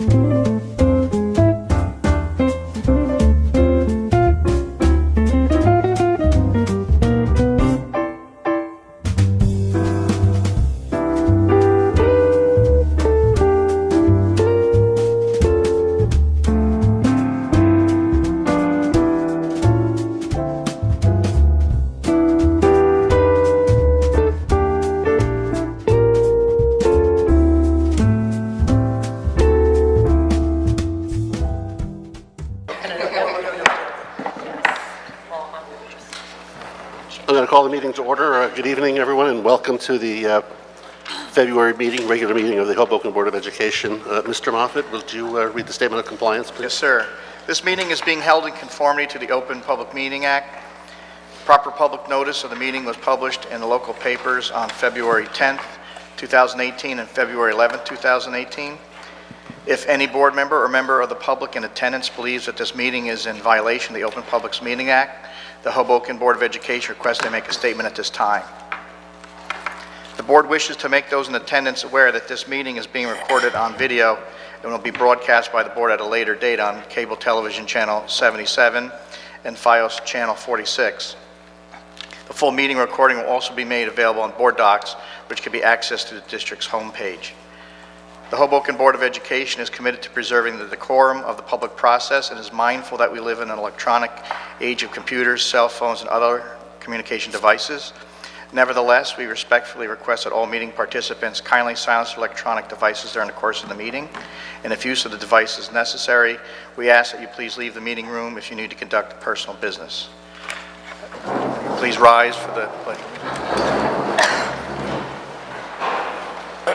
I'm going to call the meeting to order. Good evening, everyone, and welcome to the February meeting, regular meeting of the Hoboken Board of Education. Mr. Moffitt, would you read the statement of compliance, please? Yes, sir. This meeting is being held in conformity to the Open Public Meeting Act. Proper public notice of the meeting was published in the local papers on February 10th, 2018 and February 11th, 2018. If any board member or member of the public in attendance believes that this meeting is in violation of the Open Public Meeting Act, the Hoboken Board of Education requests to make a statement at this time. The board wishes to make those in attendance aware that this meeting is being recorded on video and will be broadcast by the board at a later date on cable television channel 77 and FiOS channel 46. The full meeting recording will also be made available on board docs, which can be accessed through the district's homepage. The Hoboken Board of Education is committed to preserving the decorum of the public process and is mindful that we live in an electronic age of computers, cell phones, and other communication devices. Nevertheless, we respectfully request that all meeting participants kindly silence their electronic devices during the course of the meeting, and if use of the device is necessary, we ask that you please leave the meeting room if you need to conduct personal business. Please rise for the pledge. I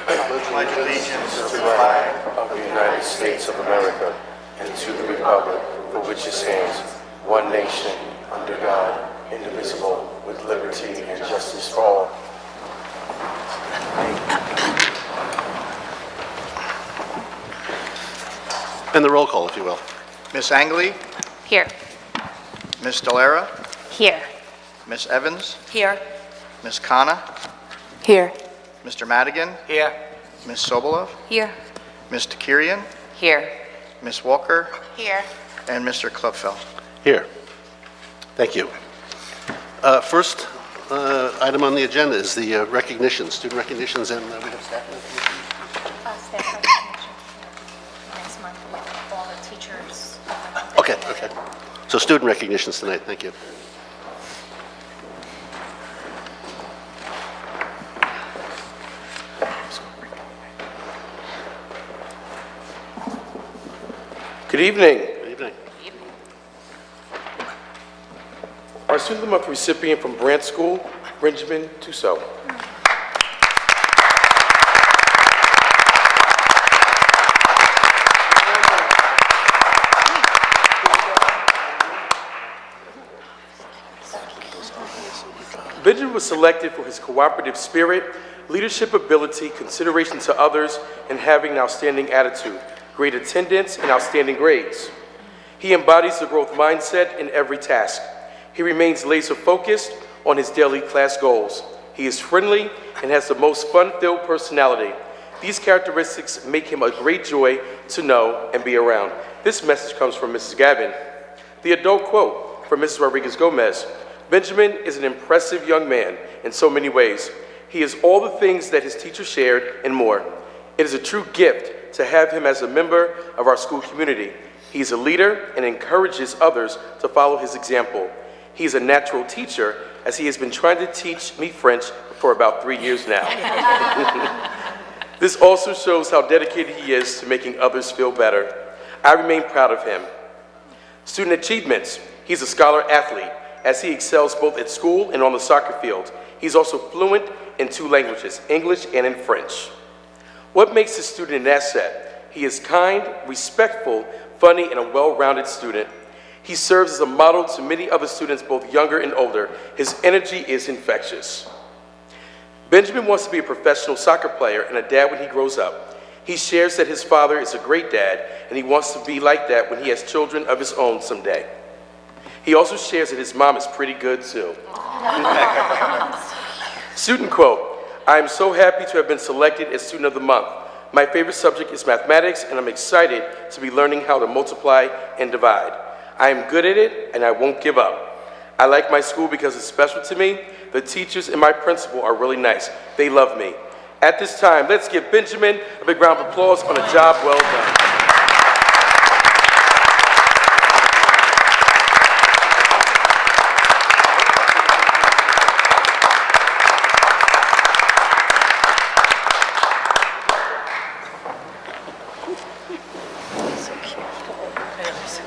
pledge allegiance to the flag of the United States of America and to the republic for which it stands, one nation, under God, indivisible, with liberty and justice for all. And the roll call, if you will. Miss Angley, Here. Miss Delera, Here. Miss Evans, Here. Miss Khanna, Here. Mr. Madigan, Here. Miss Sobolov, Here. Miss Takirian, Here. Miss Walker, Here. and Mr. Klubfeld. Here. Thank you. First item on the agenda is the recognitions, student recognitions, and we have staff recognitions. Staff recognition next month with all the teachers. Okay. So student recognitions tonight. Thank you. Good evening. Good evening. Our Student of the Month recipient from Brant School, Benjamin Tussaud. Benjamin was selected for his cooperative spirit, leadership ability, consideration to others, and having an outstanding attitude, great attendance, and outstanding grades. He embodies the growth mindset in every task. He remains laser-focused on his daily class goals. He is friendly and has the most fun-filled personality. These characteristics make him a great joy to know and be around. This message comes from Mrs. Gavin. The adult quote from Mrs. Rodriguez-Gomez: Benjamin is an impressive young man in so many ways. He is all the things that his teacher shared and more. It is a true gift to have him as a member of our school community. He is a leader and encourages others to follow his example. He is a natural teacher, as he has been trying to teach me French for about 3 years now. This also shows how dedicated he is to making others feel better. I remain proud of him. Student achievements: he's a scholar athlete, as he excels both at school and on the soccer field. He's also fluent in 2 languages, English and in French. What makes this student an asset? He is kind, respectful, funny, and a well-rounded student. He serves as a model to many other students, both younger and older. His energy is infectious. Benjamin wants to be a professional soccer player and a dad when he grows up. He shares that his father is a great dad, and he wants to be like that when he has children of his own someday. He also shares that his mom is pretty good too. Student quote: I am so happy to have been selected as Student of the Month. My favorite subject is mathematics, and I'm excited to be learning how to multiply and divide. I am good at it, and I won't give up. I like my school because it's special to me. The teachers and my principal are really nice. They love me. At this time, let's give Benjamin a big round of applause on a job well done.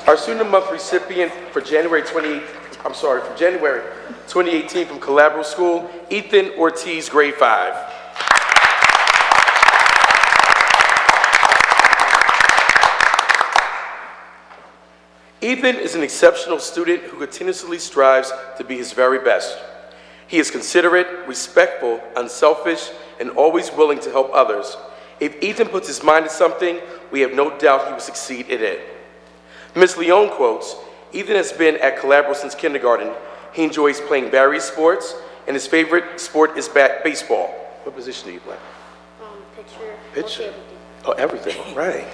Our Student of the Month recipient for January 2018 from Calabro School, Ethan Ortiz, grade 5. Ethan is an exceptional student who continuously strives to be his very best. He is considerate, respectful, unselfish, and always willing to help others. If Ethan puts his mind to something, we have no doubt he will succeed in it. Ms. Leone quotes, Ethan has been at Calabro since kindergarten. He enjoys playing various sports, and his favorite sport is baseball. What position do you play? Pitcher. Oh, everything, right.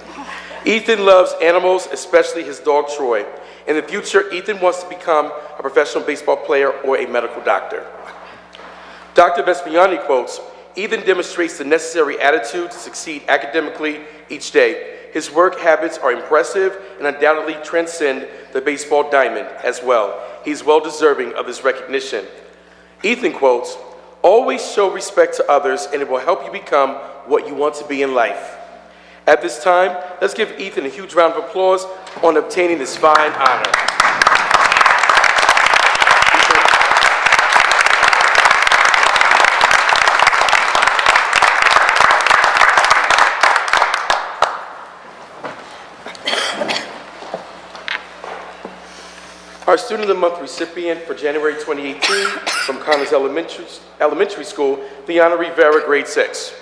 Ethan loves animals, especially his dog Troy. In the future, Ethan wants to become a professional baseball player or a medical doctor. Dr. Vespiani quotes, Ethan demonstrates the necessary attitude to succeed academically each day. His work habits are impressive and undoubtedly transcend the baseball diamond as well. He's well deserving of this recognition. Ethan quotes, always show respect to others and it will help you become what you want to be in life. At this time, let's give Ethan a huge round of applause on obtaining this fine honor. Our Student of the Month recipient for January 2018 from Connors Elementary School, Liana Rivera, grade 6.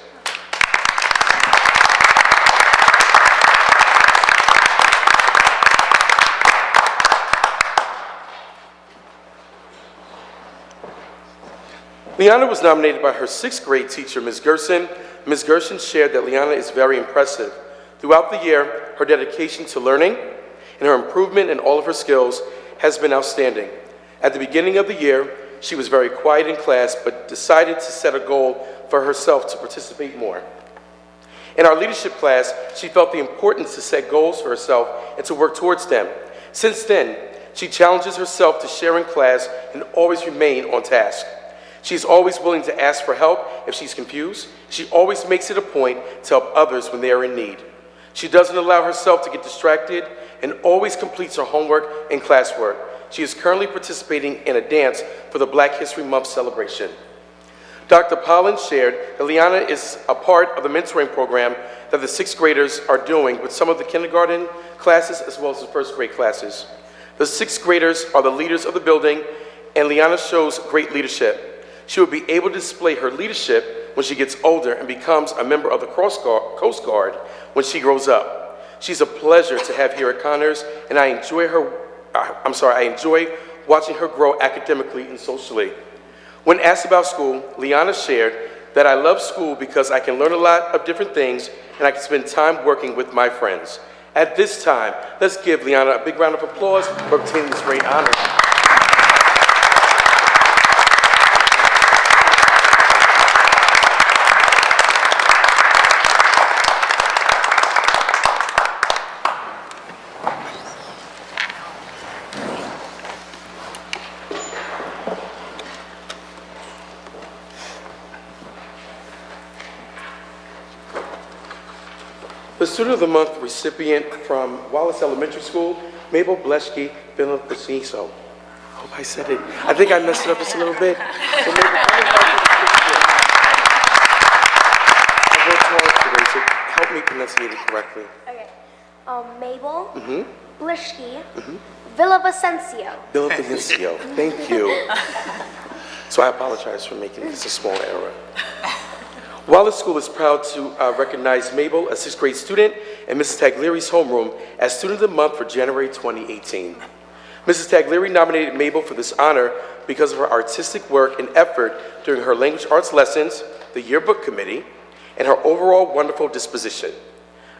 Liana was nominated by her 6th grade teacher, Ms. Gerson. Ms. Gerson shared that Liana is very impressive. Throughout the year, her dedication to learning and her improvement in all of her skills has been outstanding. At the beginning of the year, she was very quiet in class, but decided to set a goal for herself to participate more. In our leadership class, she felt the importance to set goals for herself and to work towards them. Since then, she challenges herself to share in class and always remain on task. She's always willing to ask for help if she's confused. She always makes it a point to help others when they are in need. She doesn't allow herself to get distracted and always completes her homework and classwork. She is currently participating in a dance for the Black History Month celebration. Dr. Pollen shared that Liana is a part of the mentoring program that the 6th graders are doing with some of the kindergarten classes as well as the 1st grade classes. The 6th graders are the leaders of the building, and Liana shows great leadership. She will be able to display her leadership when she gets older and becomes a member of the Coast Guard when she grows up. She's a pleasure to have here at Connors, and I enjoy watching her grow academically and socially. When asked about school, Liana shared that I love school because I can learn a lot of different things and I can spend time working with my friends. At this time, let's give Liana a big round of applause for obtaining this great honor. The Student of the Month recipient from Wallace Elementary School, Mabel Bleschke Villapasiso. I hope I said it. I think I messed it up just a little bit. So Mabel, I worked hard today, so help me pronunciate it correctly. Okay. Mabel Bleschke Villavicencio. Villavicencio, thank you. So I apologize for making this a small error. Wallace School is proud to recognize Mabel, a 6th grade student, and Mrs. Taglieri's homeroom as Student of the Month for January 2018. Mrs. Taglieri nominated Mabel for this honor because of her artistic work and effort during her language arts lessons, the yearbook committee, and her overall wonderful disposition.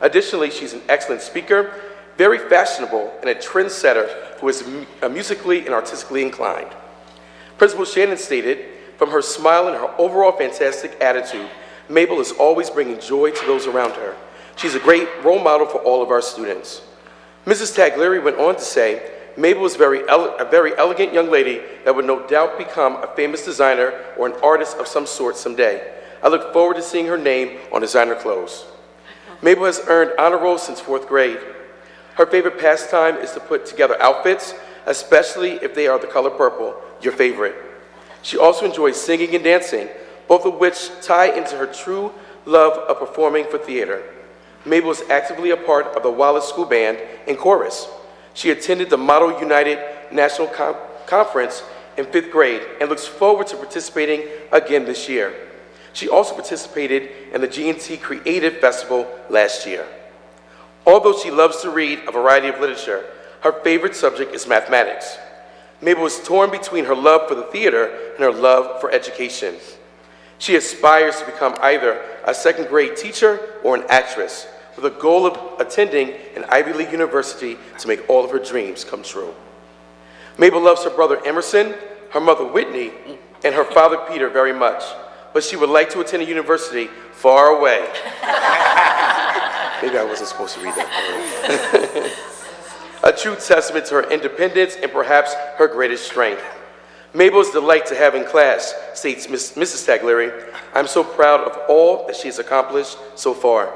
Additionally, she's an excellent speaker, very fashionable, and a trendsetter who is musically and artistically inclined. Principal Shannon stated, "From her smile and her overall fantastic attitude, Mabel is always bringing joy to those around her. She's a great role model for all of our students." Mrs. Taglieri went on to say, "Mabel is a very elegant young lady that would no doubt become a famous designer or an artist of some sort someday. I look forward to seeing her name on designer clothes." Mabel has earned honor rolls since 4th grade. Her favorite pastime is to put together outfits, especially if they are the color purple, your favorite. She also enjoys singing and dancing, both of which tie into her true love of performing for theater. Mabel is actively a part of the Wallace School Band and Chorus. She attended the Model United National Conference in 5th grade and looks forward to participating again this year. She also participated in the G&T Creative Festival last year. Although she loves to read a variety of literature, her favorite subject is mathematics. Mabel is torn between her love for the theater and her love for education. She aspires to become either a 2nd grade teacher or an actress, with a goal of attending an Ivy League university to make all of her dreams come true. Mabel loves her brother Emerson, her mother Whitney, and her father Peter very much, but she would like to attend a university far away. Maybe I wasn't supposed to read that. A true testament to her independence and perhaps her greatest strength. Mabel is a delight to have in class, states Mrs. Taglieri. "I'm so proud of all that she has accomplished so far.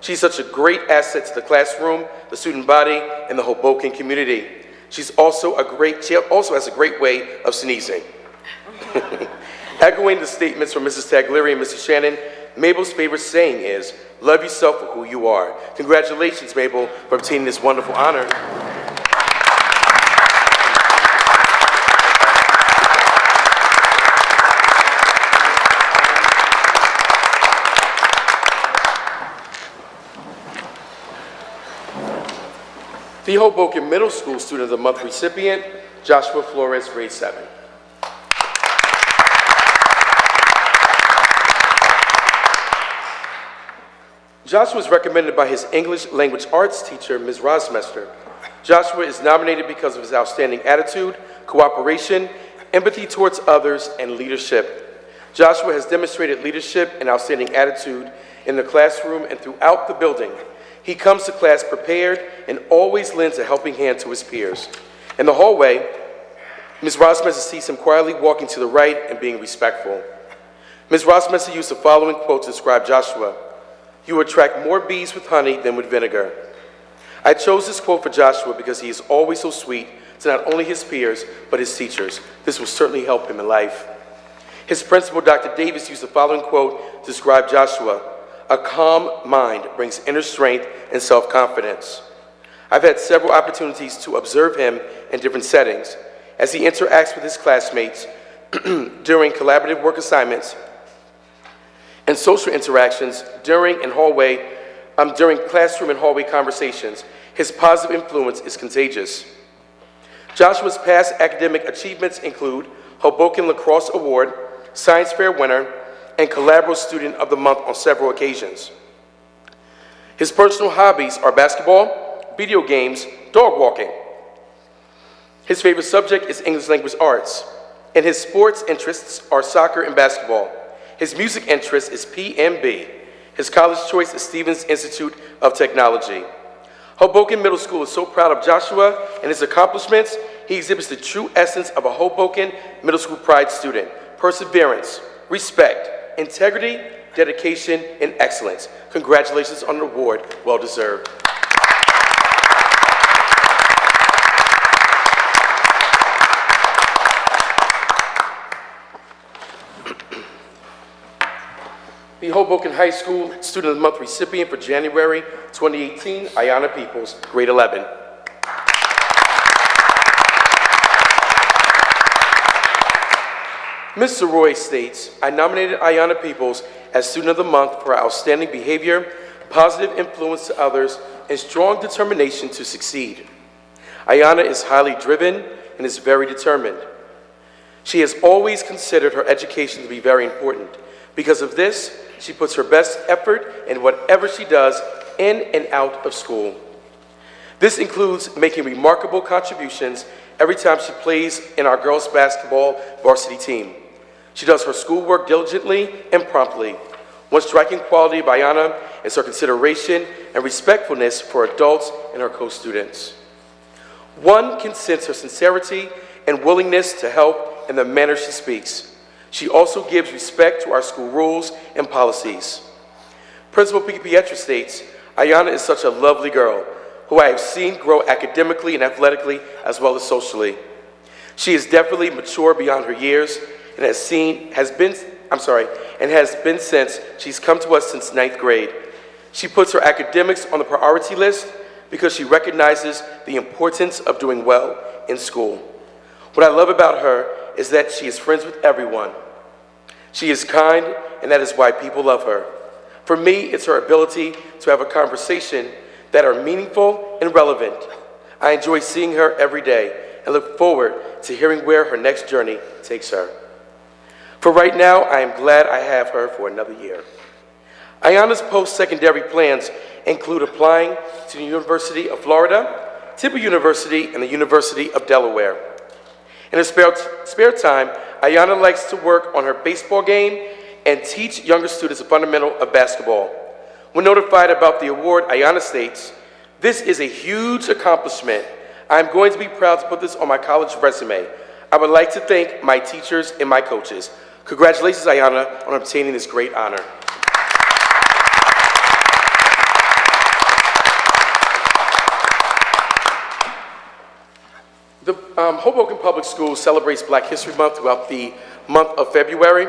She's such a great asset to the classroom, the student body, and the Hoboken community. She also has a great way of sneezing." Echoing the statements from Mrs. Taglieri and Mrs. Shannon, Mabel's favorite saying is, "Love yourself for who you are." Congratulations, Mabel, for obtaining this wonderful honor. The Hoboken Middle School Student of the Month recipient, Joshua Flores, grade 7. Joshua was recommended by his English language arts teacher, Ms. Rosmester. Joshua is nominated because of his outstanding attitude, cooperation, empathy towards others, and leadership. Joshua has demonstrated leadership and outstanding attitude in the classroom and throughout the building. He comes to class prepared and always lends a helping hand to his peers. In the hallway, Ms. Rosmester sees him quietly walking to the right and being respectful. Ms. Rosmester used the following quote to describe Joshua: "You attract more bees with honey than with vinegar." I chose this quote for Joshua because he is always so sweet to not only his peers, but his teachers. This will certainly help him in life. His principal, Dr. Davis, used the following quote to describe Joshua: "A calm mind brings inner strength and self-confidence." I've had several opportunities to observe him in different settings as he interacts with his classmates during collaborative work assignments and social interactions during classroom and hallway conversations. His positive influence is contagious. Joshua's past academic achievements include Hoboken Lacrosse Award, Science Fair winner, and Collaborative Student of the Month on several occasions. His personal hobbies are basketball, video games, dog walking. His favorite subject is English language arts, and his sports interests are soccer and basketball. His music interest is PMB. His college choice is Stevens Institute of Technology. Hoboken Middle School is so proud of Joshua and his accomplishments. He exhibits the true essence of a Hoboken Middle School Pride student: perseverance, respect, integrity, dedication, and excellence. Congratulations on the award, well deserved. The Hoboken High School Student of the Month recipient for January 2018, Ayanna Peoples, grade 11. Mr. Roy states, "I nominated Ayanna Peoples as Student of the Month for her outstanding behavior, positive influence to others, and strong determination to succeed. Ayanna is highly driven and is very determined. She has always considered her education to be very important. Because of this, she puts her best effort in whatever she does in and out of school. This includes making remarkable contributions every time she plays in our girls' basketball varsity team. She does her schoolwork diligently and promptly. One striking quality of Ayanna is her consideration and respectfulness for adults and her co-students. One can sense her sincerity and willingness to help in the manner she speaks. She also gives respect to our school rules and policies. Principal Pietra states, Ayanna is such a lovely girl who I have seen grow academically and athletically as well as socially. She is definitely mature beyond her years and has been since she's come to us since 9th grade. She puts her academics on the priority list because she recognizes the importance of doing well in school. What I love about her is that she is friends with everyone. She is kind, and that is why people love her. For me, it's her ability to have a conversation that are meaningful and relevant. I enjoy seeing her every day and look forward to hearing where her next journey takes her. For right now, I am glad I have her for another year. Ayanna's post-secondary plans include applying to the University of Florida, Temple University, and the University of Delaware. In her spare time, Ayanna likes to work on her baseball game and teach younger students the fundamental of basketball. When notified about the award, Ayanna states, "This is a huge accomplishment. I'm going to be proud to put this on my college resume. I would like to thank my teachers and my coaches. Congratulations, Ayanna, on obtaining this great honor." The Hoboken Public Schools celebrates Black History Month throughout the month of February.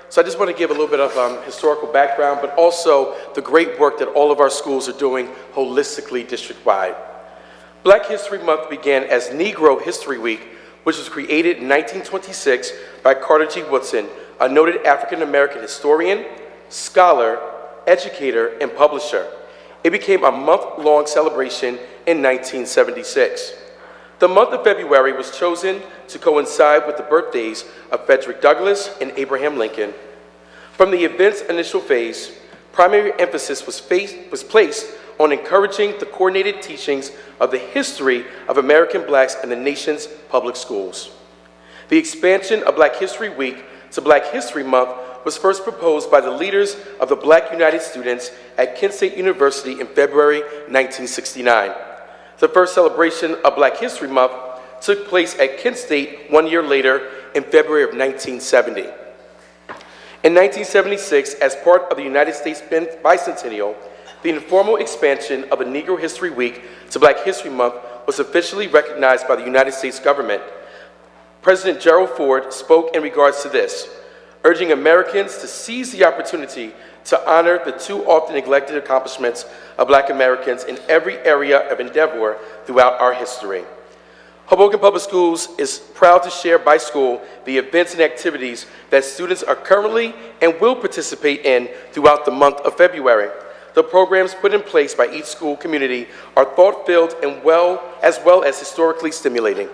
So I just want to give a little bit of historical background, but also the great work that all of our schools are doing holistically district-wide. Black History Month began as Negro History Week, which was created in 1926 by Carter G. Woodson, a noted African-American historian, scholar, educator, and publisher. It became a month-long celebration in 1976. The month of February was chosen to coincide with the birthdays of Frederick Douglass and Abraham Lincoln. From the event's initial phase, primary emphasis was placed on encouraging the coordinated teachings of the history of American blacks in the nation's public schools. The expansion of Black History Week to Black History Month was first proposed by the leaders of the Black United Students at Kent State University in February 1969. The first celebration of Black History Month took place at Kent State 1 year later in February of 1970. In 1976, as part of the United States bicentennial, the informal expansion of a Negro History Week to Black History Month was officially recognized by the United States government. President Gerald Ford spoke in regards to this, urging Americans to seize the opportunity to honor the too often neglected accomplishments of Black Americans in every area of endeavor throughout our history. Hoboken Public Schools is proud to share by school the events and activities that students are currently and will participate in throughout the month of February. The programs put in place by each school community are thought-filled and as well as historically stimulating.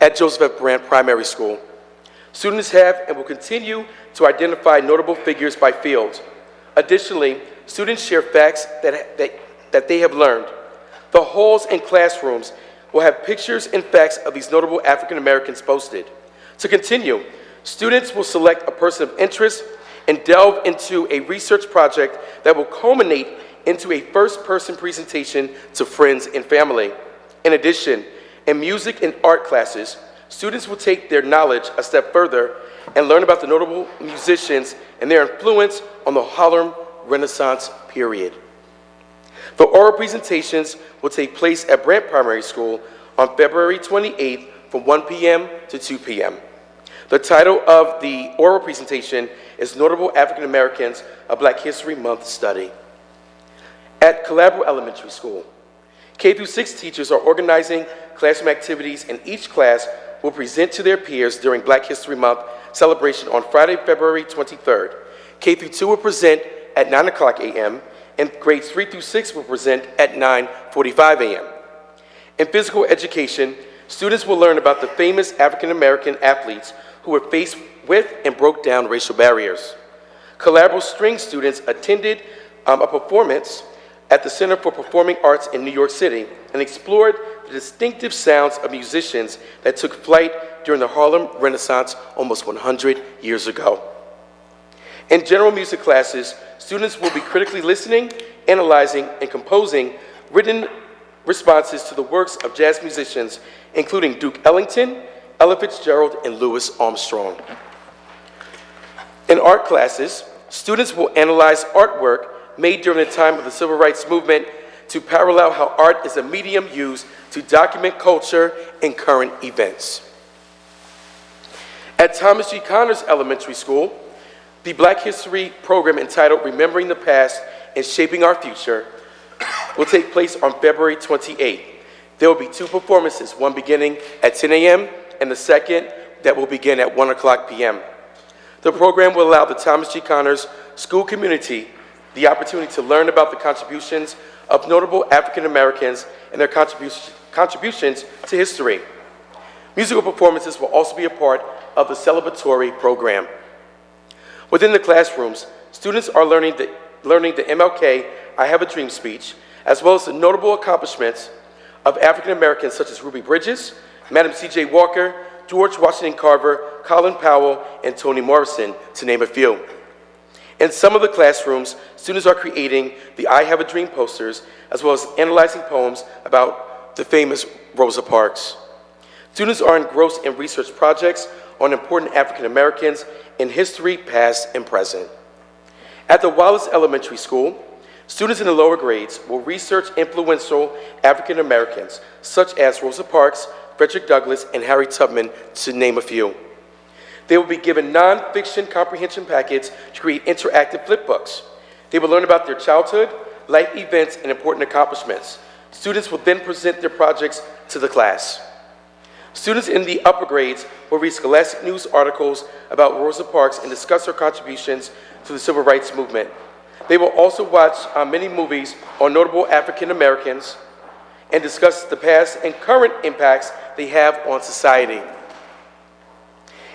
At Joseph F. Brandt Primary School, students have and will continue to identify notable figures by field. Additionally, students share facts that they have learned. The halls and classrooms will have pictures and facts of these notable African Americans posted. To continue, students will select a person of interest and delve into a research project that will culminate into a first-person presentation to friends and family. In addition, in music and art classes, students will take their knowledge a step further and learn about the notable musicians and their influence on the Harlem Renaissance period. The oral presentations will take place at Brandt Primary School on February 28th from 1 p.m. to 2 p.m. The title of the oral presentation is Notable African Americans, a Black History Month Study. At Calabro Elementary School, K-6 teachers are organizing classroom activities, and each class will present to their peers during Black History Month celebration on Friday, February 23rd. K-2 will present at 9 o'clock a.m., and grades 3 through 6 will present at 9:45 a.m. In physical education, students will learn about the famous African American athletes who were faced with and broke down racial barriers. Collateral String students attended a performance at the Center for Performing Arts in New York City and explored the distinctive sounds of musicians that took flight during the Harlem Renaissance almost 100 years ago. In general music classes, students will be critically listening, analyzing, and composing written responses to the works of jazz musicians, including Duke Ellington, Ella Fitzgerald, and Louis Armstrong. In art classes, students will analyze artwork made during the time of the Civil Rights Movement to parallel how art is a medium used to document culture and current events. At Thomas G. Connors Elementary School, the Black History program entitled Remembering the Past and Shaping Our Future will take place on February 28th. There will be two performances, one beginning at 10 a.m. and the second that will begin at 1 o'clock p.m. The program will allow the Thomas G. Connors school community the opportunity to learn about the contributions of notable African Americans and their contributions to history. Musical performances will also be a part of the celebratory program. Within the classrooms, students are learning the MLK I Have a Dream speech, as well as the notable accomplishments of African Americans such as Ruby Bridges, Madam C.J. Walker, George Washington Carver, Colin Powell, and Toni Morrison, to name a few. In some of the classrooms, students are creating the I Have a Dream posters, as well as analyzing poems about the famous Rosa Parks. Students are engrossed in research projects on important African Americans in history, past and present. At the Wallace Elementary School, students in the lower grades will research influential African Americans, such as Rosa Parks, Frederick Douglass, and Harry Tubman, to name a few. They will be given nonfiction comprehension packets to create interactive flipbooks. They will learn about their childhood, life events, and important accomplishments. Students will then present their projects to the class. Students in the upper grades will read scholastic news articles about Rosa Parks and discuss her contributions to the Civil Rights Movement. They will also watch many movies on notable African Americans and discuss the past and current impacts they have on society.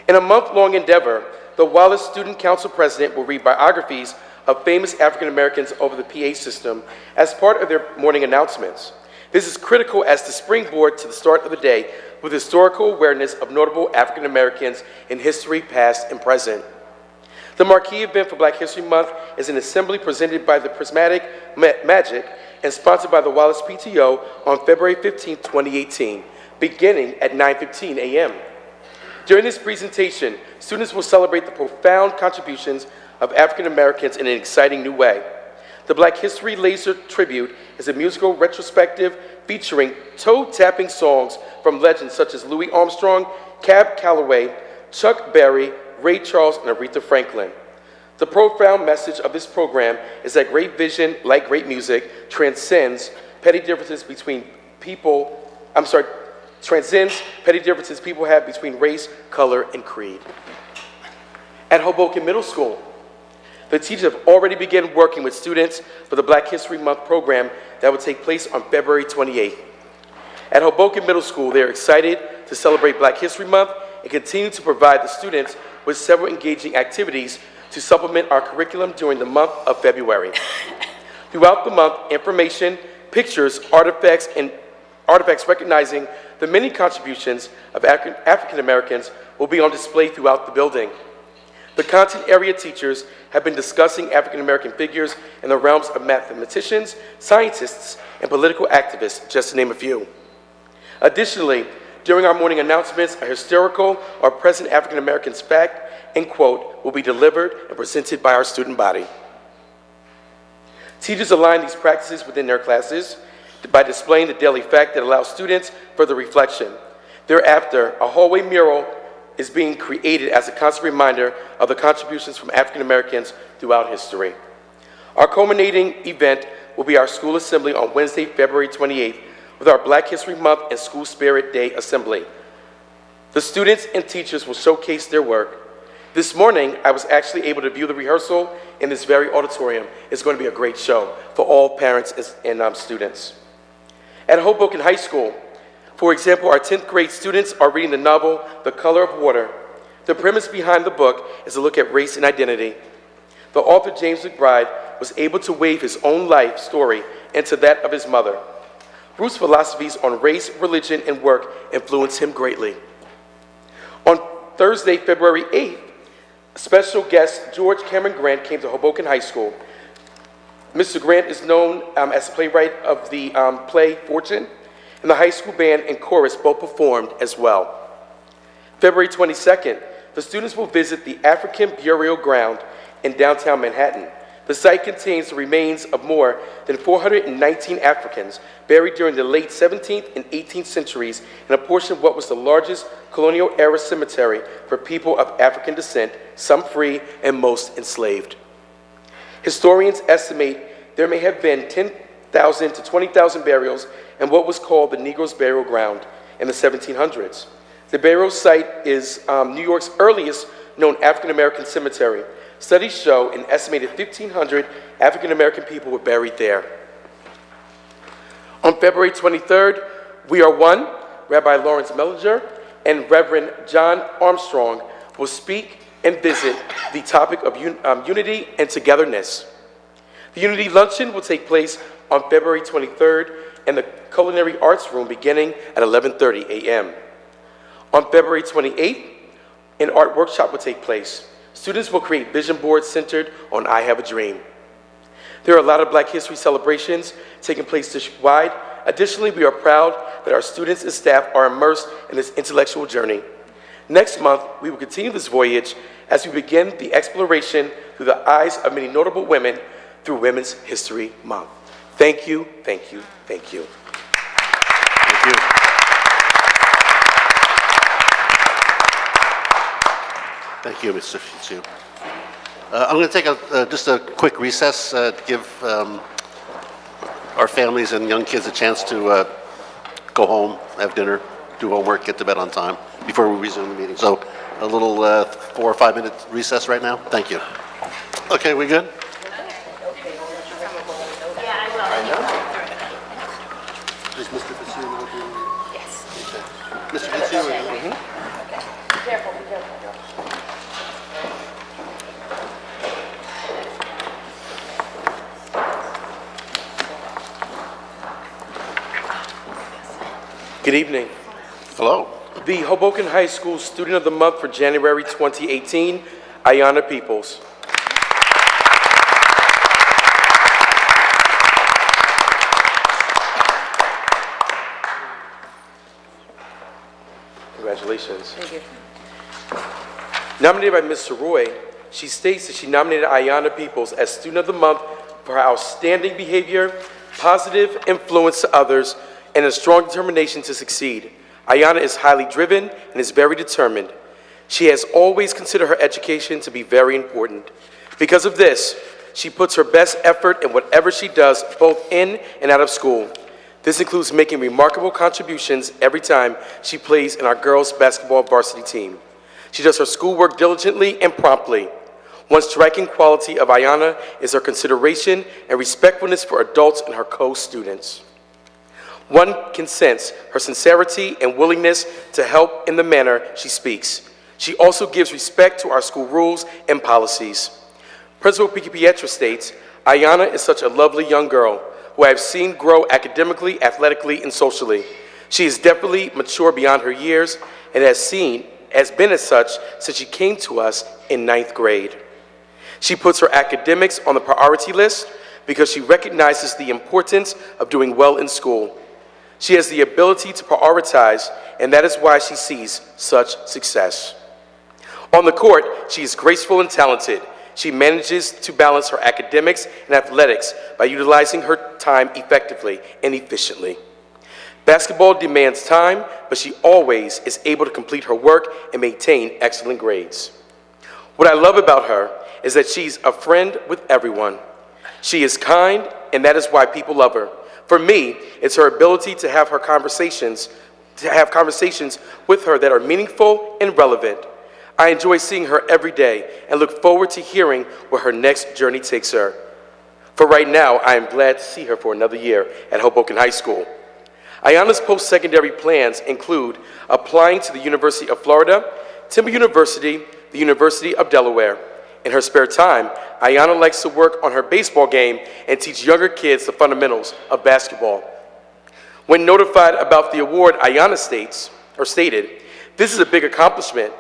In a month-long endeavor, the Wallace Student Council president will read biographies of famous African Americans over the PA system as part of their morning announcements. This is critical as the springboard to the start of the day with historical awareness of notable African Americans in history, past and present. The marquee event for Black History Month is an assembly presented by the Prismatic Magic and sponsored by the Wallace PTO on February 15, 2018, beginning at 9:15 a.m. During this presentation, students will celebrate the profound contributions of African Americans in an exciting new way. The Black History Laser Tribute is a musical retrospective featuring toe-tapping songs from legends such as Louis Armstrong, Cab Calloway, Chuck Berry, Ray Charles, and Aretha Franklin. The profound message of this program is that great vision, like great music, transcends petty differences people have between race, color, and creed. At Hoboken Middle School, the teachers have already begun working with students for the Black History Month program that will take place on February 28th. At Hoboken Middle School, they are excited to celebrate Black History Month and continue to provide the students with several engaging activities to supplement our curriculum during the month of February. Throughout the month, information, pictures, artifacts recognizing the many contributions of African Americans will be on display throughout the building. The content area teachers have been discussing African American figures in the realms of mathematicians, scientists, and political activists, just to name a few. Additionally, during our morning announcements, a historical or present African Americans fact and quote will be delivered and presented by our student body. Teachers align these practices within their classes by displaying the daily fact that allows students further reflection. Thereafter, a hallway mural is being created as a constant reminder of the contributions from African Americans throughout history. Our culminating event will be our school assembly on Wednesday, February 28th, with our Black History Month and School Spirit Day assembly. The students and teachers will showcase their work. This morning, I was actually able to view the rehearsal in this very auditorium. It's going to be a great show for all parents and students. At Hoboken High School, for example, our 10th grade students are reading the novel, The Color of Water. The premise behind the book is a look at race and identity. the author James McBride was able to weave his own life story into that of his mother. Ruth's philosophies on race, religion, and work influenced him greatly. On Thursday, February 8th, special guest George Cameron Grant came to Hoboken High School. Mr. Grant is known as the playwright of the play Fortune, and the high school band and chorus both performed as well. February 22nd, the students will visit the African Burial Ground in downtown Manhattan. The site contains the remains of more than 419 Africans buried during the late 17th and 18th centuries in a portion of what was the largest colonial-era cemetery for people of African descent, some free and most enslaved. Historians estimate there may have been 10,000 to 20,000 burials in what was called the Negroes' Burial Ground in the 1700s. The burial site is New York's earliest known African-American cemetery. Studies show an estimated 1,500 African-American people were buried there. On February 23rd, We Are One, Rabbi Lawrence Mellinger and Reverend John Armstrong will speak and visit the topic of unity and togetherness. The Unity Luncheon will take place on February 23rd in the Culinary Arts Room beginning at 11:30 a.m. On February 28th, an art workshop will take place. Students will create vision boards centered on I Have a Dream. There are a lot of Black History celebrations taking place district-wide. Additionally, we are proud that our students and staff are immersed in this intellectual journey. Next month, we will continue this voyage as we begin the exploration through the eyes of many notable women through Women's History Month. Thank you, thank you, thank you. Thank you. Thank you, Mr. Fitzhugh. I'm going to take just a quick recess to give our families and young kids a chance to go home, have dinner, do homework, get to bed on time before we resume the meeting. So a little 4 or 5 minute recess right now. Thank you. Okay, we good? Does Mr. Fitzhugh know who? Yes. Okay. Mr. Fitzhugh? Careful, be careful. Good evening. Hello. The Hoboken High School Student of the Month for January 2018, Ayanna Peoples. Congratulations. Thank you. Nominated by Ms. Roy, she states that she nominated Ayanna Peoples as Student of the Month for her outstanding behavior, positive influence to others, and a strong determination to succeed. Ayanna is highly driven and is very determined. She has always considered her education to be very important. Because of this, she puts her best effort in whatever she does, both in and out of school. This includes making remarkable contributions every time she plays in our girls' basketball varsity team. She does her schoolwork diligently and promptly. One striking quality of Ayanna is her consideration and respectfulness for adults and her co-students. One can sense her sincerity and willingness to help in the manner she speaks. She also gives respect to our school rules and policies. Principal Pietra states, Ayanna is such a lovely young girl who I have seen grow academically, athletically, and socially. She is definitely mature beyond her years and has been as such since she came to us in 9th grade. She puts her academics on the priority list because she recognizes the importance of doing well in school. She has the ability to prioritize, and that is why she sees such success. On the court, she is graceful and talented. She manages to balance her academics and athletics by utilizing her time effectively and efficiently. Basketball demands time, but she always is able to complete her work and maintain excellent grades. What I love about her is that she's a friend with everyone. She is kind, and that is why people love her. For me, it's her ability to have conversations with her that are meaningful and relevant. I enjoy seeing her every day and look forward to hearing where her next journey takes her. For right now, I am glad to see her for another year at Hoboken High School. Ayanna's post-secondary plans include applying to the University of Florida, Temple University, the University of Delaware. In her spare time, Ayanna likes to work on her baseball game and teach younger kids the fundamentals of basketball. When notified about the award, Ayanna stated, "This is a big accomplishment.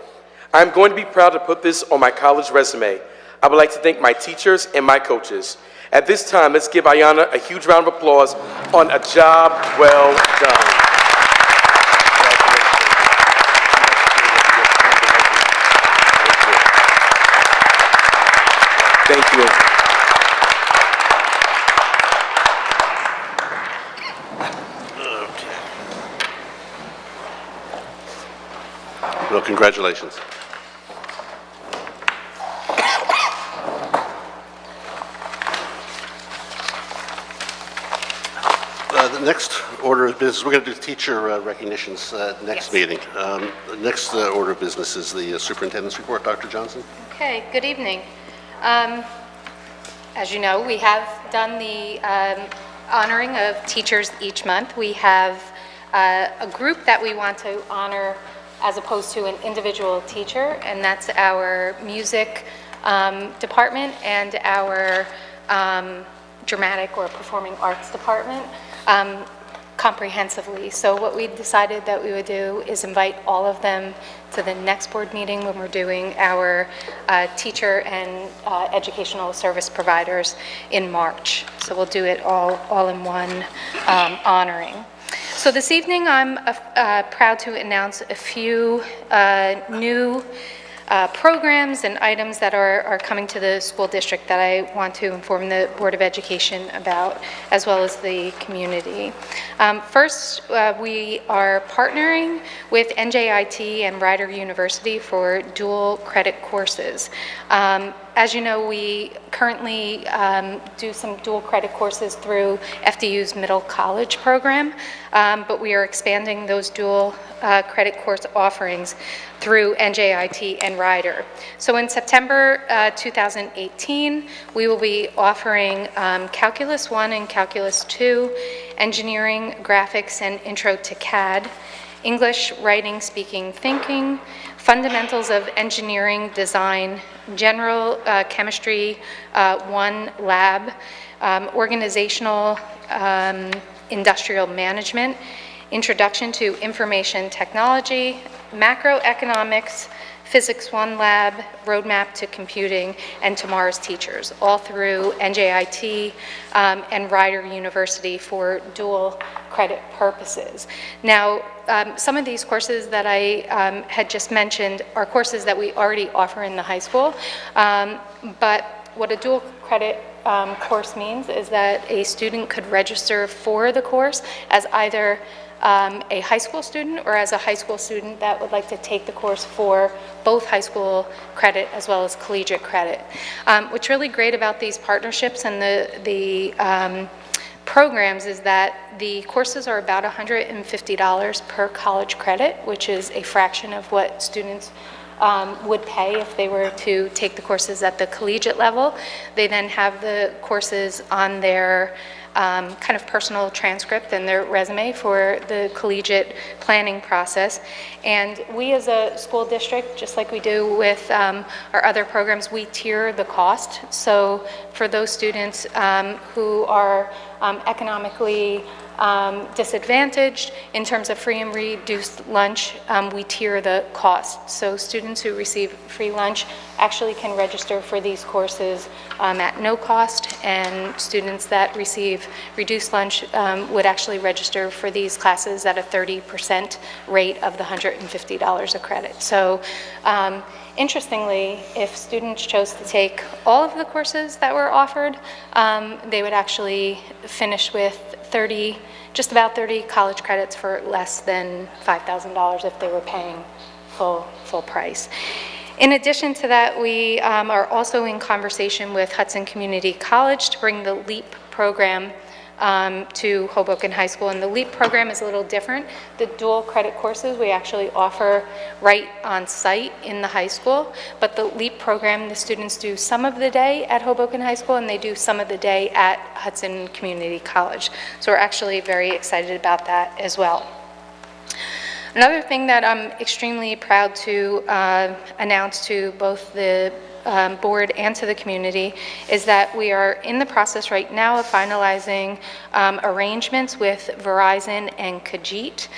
I'm going to be proud to put this on my college resume. I would like to thank my teachers and my coaches." At this time, let's give Ayanna a huge round of applause on a job well done. Thank you. Well, congratulations. The next order of business, we're going to do teacher recognitions next Yes. meeting. The next order of business is the superintendent's report. Dr. Johnson? Okay, good evening. As you know, we have done the honoring of teachers each month. We have a group that we want to honor as opposed to an individual teacher, and that's our music department and our dramatic or performing arts department comprehensively. So what we decided that we would do is invite all of them to the next board meeting when we're doing our teacher and educational service providers in March. So we'll do it all in one honoring. So this evening, I'm proud to announce a few new programs and items that are coming to the school district that I want to inform the Board of Education about, as well as the community. First, we are partnering with NJIT and Rider University for dual credit courses. As you know, we currently do some dual credit courses through FDU's middle college program, but we are expanding those dual credit course offerings through NJIT and Rider. So in September 2018, we will be offering Calculus 1 and Calculus 2, Engineering, Graphics, and Intro to CAD, English, Writing, Speaking, Thinking, Fundamentals of Engineering Design, General Chemistry 1 Lab, Organizational Industrial Management, Introduction to Information Technology, Macroeconomics, Physics 1 Lab, Roadmap to Computing, and Tomorrow's Teachers, all through NJIT and Rider University for dual credit purposes. Now, some of these courses that I had just mentioned are courses that we already offer in the high school, but what a dual credit course means is that a student could register for the course as either a high school student or as a high school student that would like to take the course for both high school credit as well as collegiate credit. What's really great about these partnerships and the programs is that the courses are about $150 per college credit, which is a fraction of what students would pay if they were to take the courses at the collegiate level. They then have the courses on their kind of personal transcript and their resume for the collegiate planning process. And we as a school district, just like we do with our other programs, we tier the cost. So for those students who are economically disadvantaged in terms of free and reduced lunch, we tier the cost. So students who receive free lunch actually can register for these courses at no cost, and students that receive reduced lunch would actually register for these classes at a 30% rate of the $150 a credit. So interestingly, if students chose to take all of the courses that were offered, they would actually finish with just about 30 college credits for less than $5,000 if they were paying full price. In addition to that, we are also in conversation with Hudson Community College to bring the LEAP program to Hoboken High School, and the LEAP program is a little different. The dual credit courses we actually offer right on site in the high school, but the LEAP program, the students do some of the day at Hoboken High School and they do some of the day at Hudson Community College. So we're actually very excited about that as well. Another thing that I'm extremely proud to announce to both the board and to the community is that we are in the process right now of finalizing arrangements with Verizon and Khajiit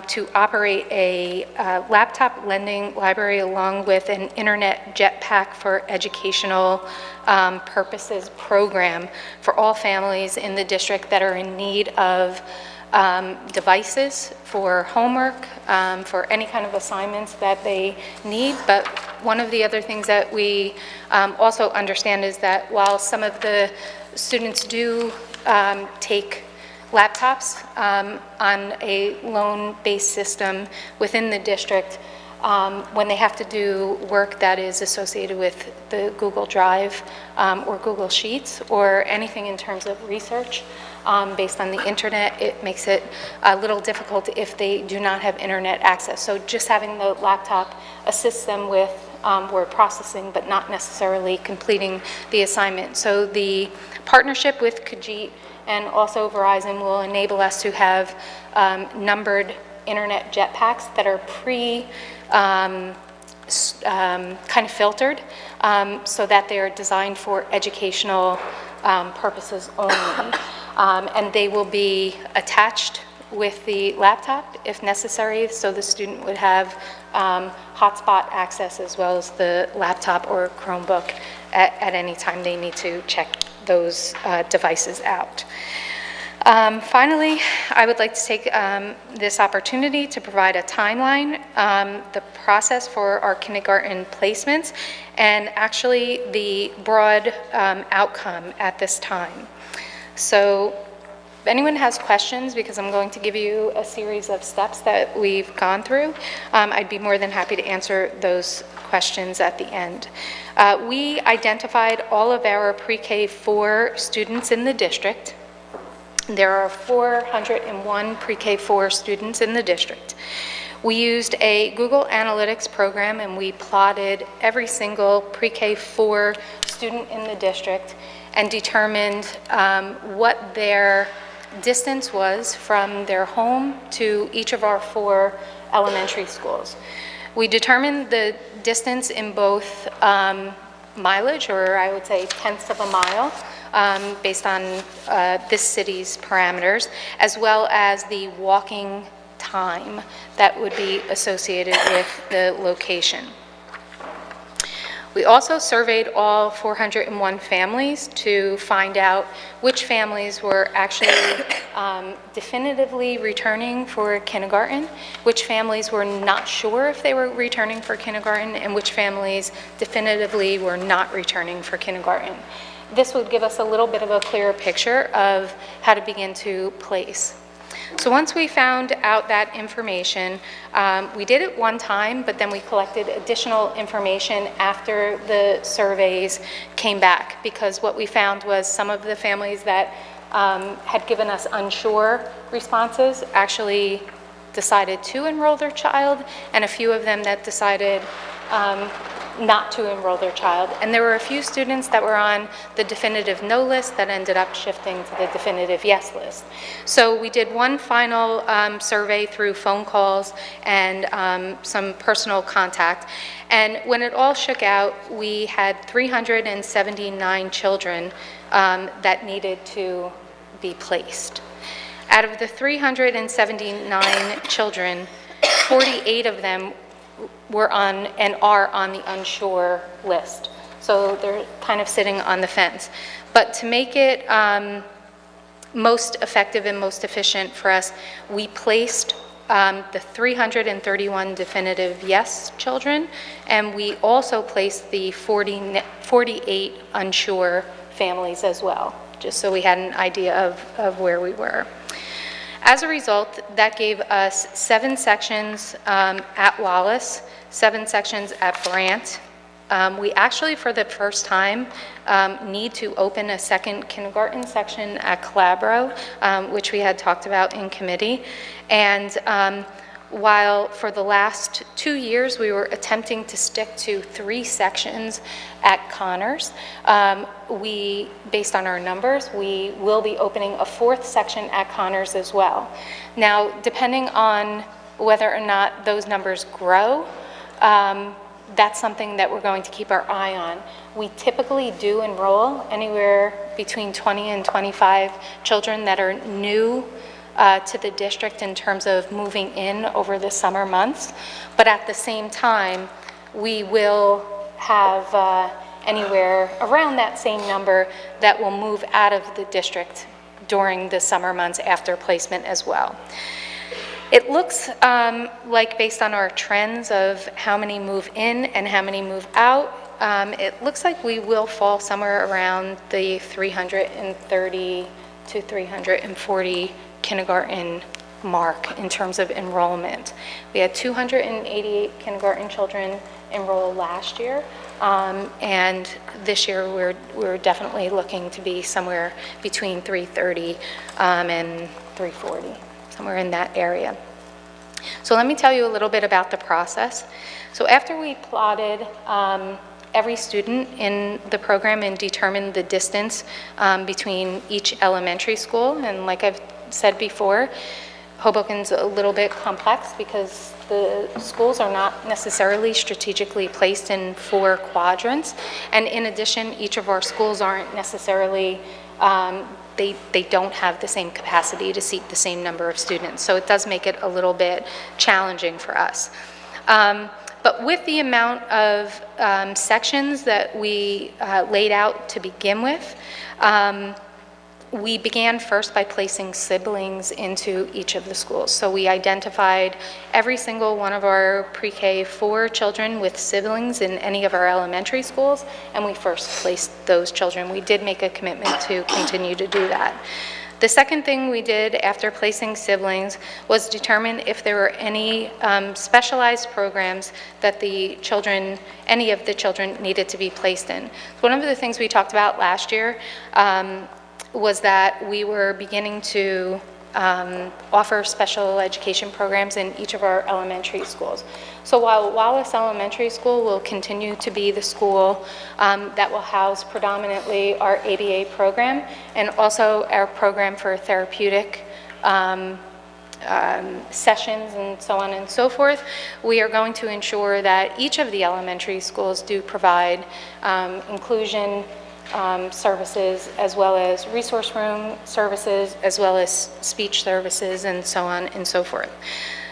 to operate a laptop lending library along with an internet jetpack for educational purposes program for all families in the district that are in need of devices for homework, for any kind of assignments that they need. But one of the other things that we also understand is that while some of the students do take laptops on a loan-based system within the district, when they have to do work that is associated with the Google Drive or Google Sheets or anything in terms of research based on the internet, it makes it a little difficult if they do not have internet access. So just having the laptop assists them with word processing, but not necessarily completing the assignment. So the partnership with Khajiit and also Verizon will enable us to have numbered internet jetpacks that are kind of filtered so that they are designed for educational purposes only. And they will be attached with the laptop if necessary, so the student would have hotspot access as well as the laptop or Chromebook at any time they need to check those devices out. Finally, I would like to take this opportunity to provide a timeline, the process for our kindergarten placements, and actually the broad outcome at this time. So if anyone has questions, because I'm going to give you a series of steps that we've gone through, I'd be more than happy to answer those questions at the end. We identified all of our pre-K 4 students in the district. There are 401 pre-K 4 students in the district. We used a Google Analytics program and we plotted every single pre-K 4 student in the district and determined what their distance was from their home to each of our 4 elementary schools. We determined the distance in both mileage, or I would say tenths of a mile, based on this city's parameters, as well as the walking time that would be associated with the location. We also surveyed all 401 families to find out which families were actually definitively returning for kindergarten, which families were not sure if they were returning for kindergarten, and which families definitively were not returning for kindergarten. This would give us a little bit of a clearer picture of how to begin to place. So once we found out that information, we did it one time, but then we collected additional information after the surveys came back, because what we found was some of the families that had given us unsure responses actually decided to enroll their child, and a few of them that decided not to enroll their child. And there were a few students that were on the definitive no list that ended up shifting to the definitive yes list. So we did one final survey through phone calls and some personal contact. And when it all shook out, we had 379 children that needed to be placed. Out of the 379 children, 48 of them were on and are on the unsure list. So they're kind of sitting on the fence. But to make it most effective and most efficient for us, we placed the 331 definitive yes children, and we also placed the 48 unsure families as well, just so we had an idea of where we were. As a result, that gave us 7 sections at Wallace, 7 sections at Brant. We actually, for the first time, need to open a second kindergarten section at Calabro, which we had talked about in committee. And while for the last 2 years we were attempting to stick to 3 sections at Connors, we, based on our numbers, we will be opening a 4th section at Connors as well. Now, depending on whether or not those numbers grow, that's something that we're going to keep our eye on. We typically do enroll anywhere between 20 and 25 children that are new to the district in terms of moving in over the summer months. But at the same time, we will have anywhere around that same number that will move out of the district during the summer months after placement as well. It looks like, based on our trends of how many move in and how many move out, it looks like we will fall somewhere around the 330 to 340 kindergarten mark in terms of enrollment. We had 288 kindergarten children enroll last year, and this year we're definitely looking to be somewhere between 330 and 340, somewhere in that area. So let me tell you a little bit about the process. So after we plotted every student in the program and determined the distance between each elementary school, and like I've said before, Hoboken's a little bit complex because the schools are not necessarily strategically placed in 4 quadrants, and in addition, each of our schools aren't necessarily they don't have the same capacity to seat the same number of students, so it does make it a little bit challenging for us. But with the amount of sections that we laid out to begin with, we began first by placing siblings into each of the schools. So we identified every single one of our pre-K 4 children with siblings in any of our elementary schools, and we first placed those children. We did make a commitment to continue to do that. The second thing we did after placing siblings was determine if there were any specialized programs that any of the children needed to be placed in. One of the things we talked about last year was that we were beginning to offer special education programs in each of our elementary schools. So while Wallace Elementary School will continue to be the school that will house predominantly our ABA program and also our program for therapeutic sessions and so on and so forth, we are going to ensure that each of the elementary schools do provide inclusion services, as well as resource room services, as well as speech services, and so on and so forth.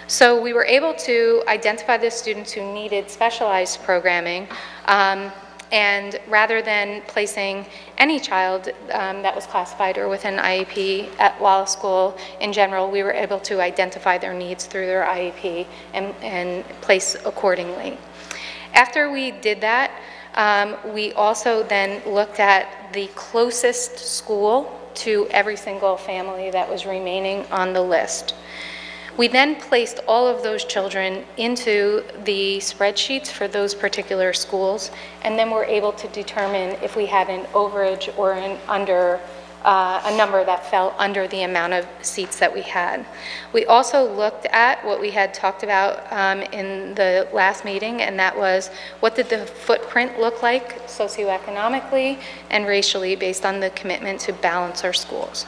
So we were able to identify the students who needed specialized programming, and rather than placing any child that was classified or with an IEP at Wallace School in general, we were able to identify their needs through their IEP and place accordingly. After we did that, we also then looked at the closest school to every single family that was remaining on the list. We then placed all of those children into the spreadsheets for those particular schools, and then we're able to determine if we had an overage or an under a number that fell under the amount of seats that we had. We also looked at what we had talked about in the last meeting, and that was what did the footprint look like socioeconomically and racially based on the commitment to balance our schools.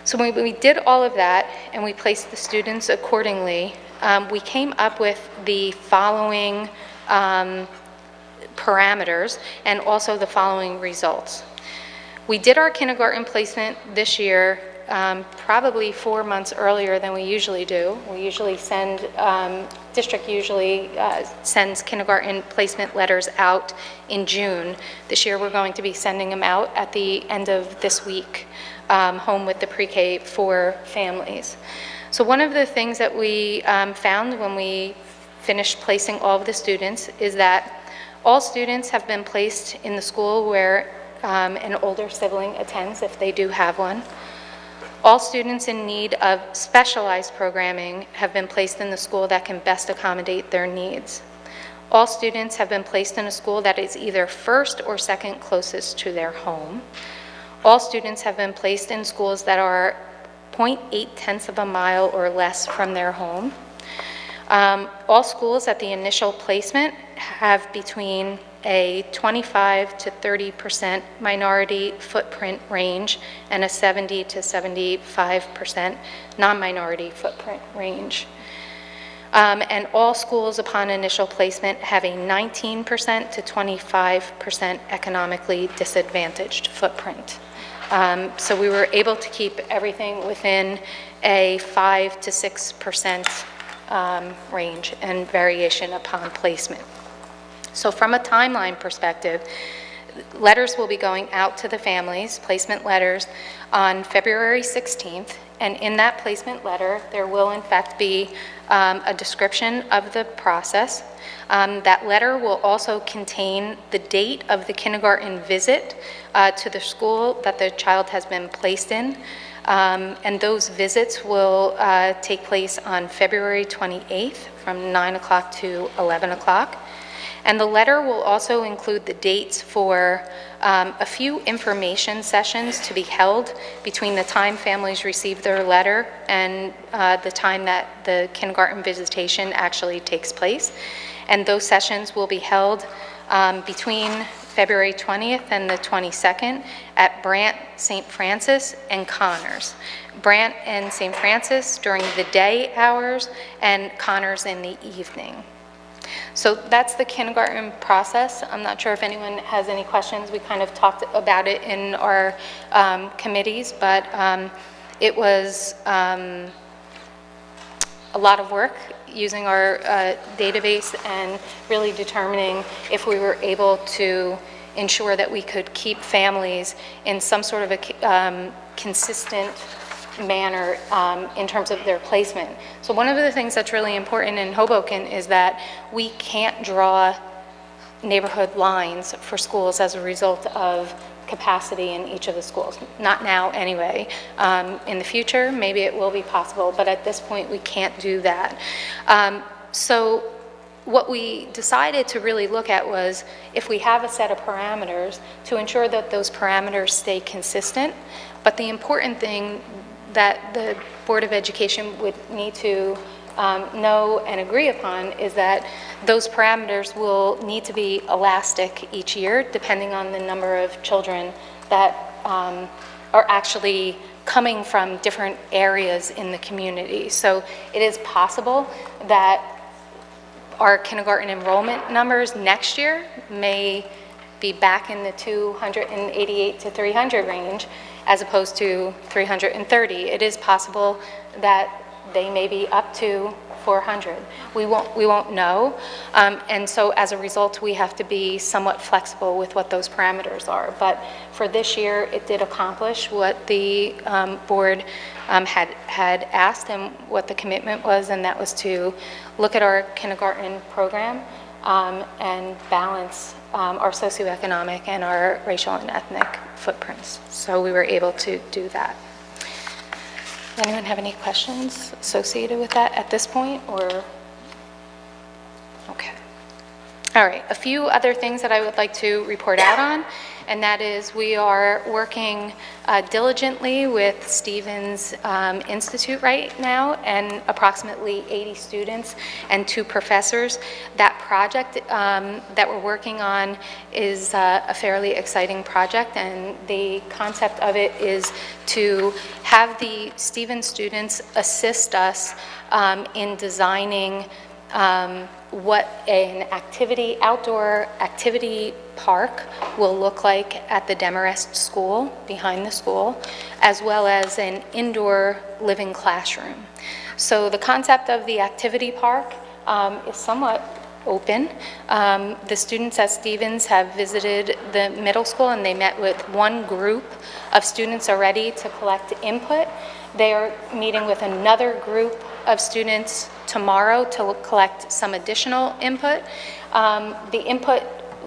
So when we did all of that and we placed the students accordingly, we came up with the following parameters and also the following results. We did our kindergarten placement this year probably 4 months earlier than we usually do. We usually district usually sends kindergarten placement letters out in June. This year we're going to be sending them out at the end of this week, home with the pre-K 4 families. So one of the things that we found when we finished placing all of the students is that all students have been placed in the school where an older sibling attends, if they do have one. All students in need of specialized programming have been placed in the school that can best accommodate their needs. All students have been placed in a school that is either first or second closest to their home. All students have been placed in schools that are 0.8 of a mile or less from their home. All schools at the initial placement have between a 25 to 30% minority footprint range and a 70 to 75% non-minority footprint range. And all schools upon initial placement have a 19% to 25% economically disadvantaged footprint. So we were able to keep everything within a 5 to 6% range and variation upon placement. So from a timeline perspective, letters will be going out to the families, placement letters, on February 16th, and in that placement letter, there will in fact be a description of the process. That letter will also contain the date of the kindergarten visit to the school that the child has been placed in, and those visits will take place on February 28th from 9 o'clock to 11 o'clock. And the letter will also include the dates for a few information sessions to be held between the time families receive their letter and the time that the kindergarten visitation actually takes place. And those sessions will be held between February 20th and the 22nd at Brant, St. Francis, and Connors. Brant and St. Francis during the day hours and Connors in the evening. So that's the kindergarten process. I'm not sure if anyone has any questions. We kind of talked about it in our committees, but it was a lot of work using our database and really determining if we were able to ensure that we could keep families in some sort of a consistent manner in terms of their placement. So one of the things that's really important in Hoboken is that we can't draw neighborhood lines for schools as a result of capacity in each of the schools. Not now anyway. In the future, maybe it will be possible, but at this point we can't do that. So what we decided to really look at was if we have a set of parameters to ensure that those parameters stay consistent, but the important thing that the Board of Education would need to know and agree upon is that those parameters will need to be elastic each year depending on the number of children that are actually coming from different areas in the community. So it is possible that our kindergarten enrollment numbers next year may be back in the 288 to 300 range as opposed to 330. It is possible that they may be up to 400. We won't know, and so as a result, we have to be somewhat flexible with what those parameters are. But for this year, it did accomplish what the board had asked and what the commitment was, and that was to look at our kindergarten program and balance our socioeconomic and our racial and ethnic footprints. So we were able to do that. Does anyone have any questions associated with that at this point, or? Okay. All right, a few other things that I would like to report out on, and that is we are working diligently with Stevens Institute right now, and approximately 80 students and 2 professors. That project that we're working on is a fairly exciting project, and the concept of it is to have the Stevens students assist us in designing what an outdoor activity park will look like at the Demarest School, behind the school, as well as an indoor living classroom. So the concept of the activity park is somewhat open. The students at Stevens have visited the middle school and they met with one group of students already to collect input. They are meeting with another group of students tomorrow to collect some additional input. The input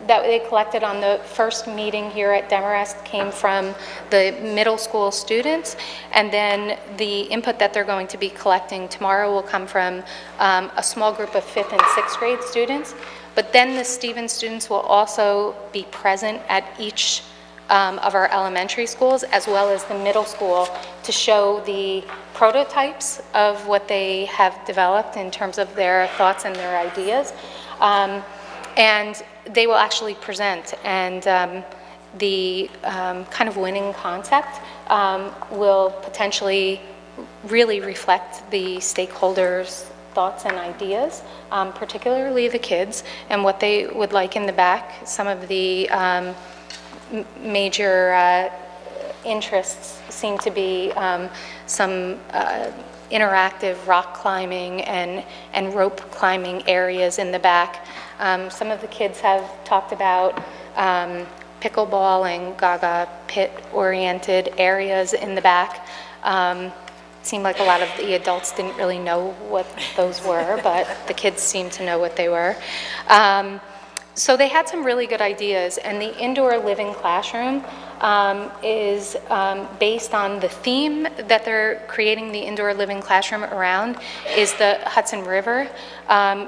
that they collected on the first meeting here at Demarest came from the middle school students, and then the input that they're going to be collecting tomorrow will come from a small group of 5th and 6th grade students. But then the Stevens students will also be present at each of our elementary schools as well as the middle school to show the prototypes of what they have developed in terms of their thoughts and their ideas. And they will actually present, and the kind of winning concept will potentially really reflect the stakeholders' thoughts and ideas, particularly the kids, and what they would like in the back. Some of the major interests seem to be some interactive rock climbing and rope climbing areas in the back. Some of the kids have talked about pickleball and gaga pit-oriented areas in the back. Seemed like a lot of the adults didn't really know what those were, but the kids seemed to know what they were. So they had some really good ideas, and the indoor living classroom is based on the theme that they're creating the indoor living classroom around is the Hudson River.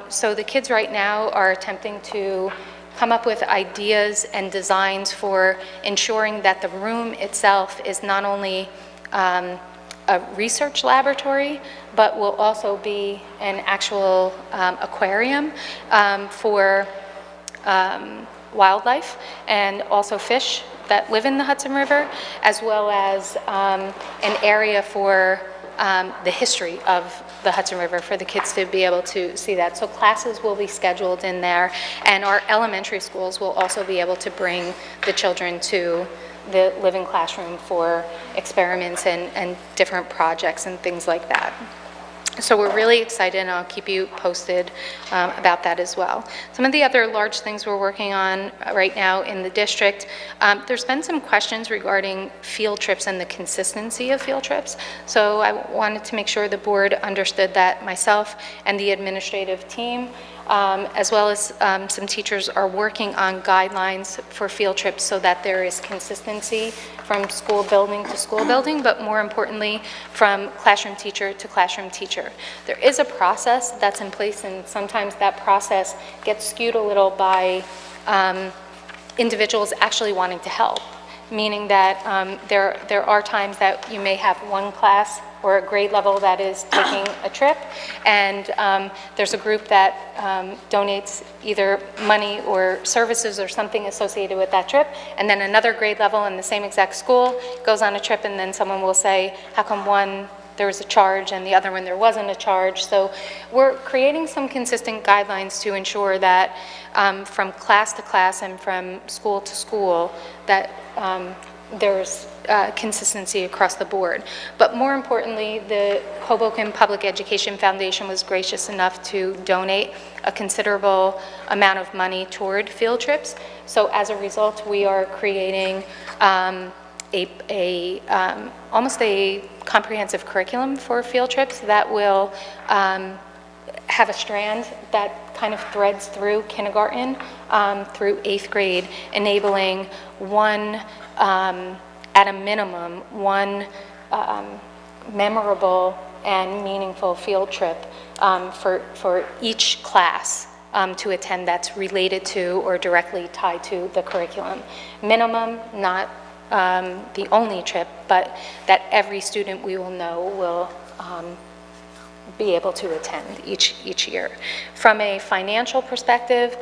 So the kids right now are attempting to come up with ideas and designs for ensuring that the room itself is not only a research laboratory, but will also be an actual aquarium for wildlife and also fish that live in the Hudson River, as well as an area for the history of the Hudson River for the kids to be able to see that. So classes will be scheduled in there, and our elementary schools will also be able to bring the children to the living classroom for experiments and different projects and things like that. So we're really excited, and I'll keep you posted about that as well. Some of the other large things we're working on right now in the district, there's been some questions regarding field trips and the consistency of field trips. So I wanted to make sure the board understood that myself and the administrative team, as well as some teachers, are working on guidelines for field trips so that there is consistency from school building to school building, but more importantly, from classroom teacher to classroom teacher. There is a process that's in place, and sometimes that process gets skewed a little by individuals actually wanting to help, meaning that there are times that you may have one class or a grade level that is taking a trip, and there's a group that donates either money or services or something associated with that trip, and then another grade level in the same exact school goes on a trip, and then someone will say, how come one there was a charge and the other one there wasn't a charge? So we're creating some consistent guidelines to ensure that from class to class and from school to school that there's consistency across the board. But more importantly, the Hoboken Public Education Foundation was gracious enough to donate a considerable amount of money toward field trips. So as a result, we are creating almost a comprehensive curriculum for field trips that will have a strand that kind of threads through kindergarten through 8th grade, enabling one, at a minimum, one memorable and meaningful field trip for each class to attend that's related to or directly tied to the curriculum. Minimum, not the only trip, but that every student we will know will be able to attend each year. From a financial perspective,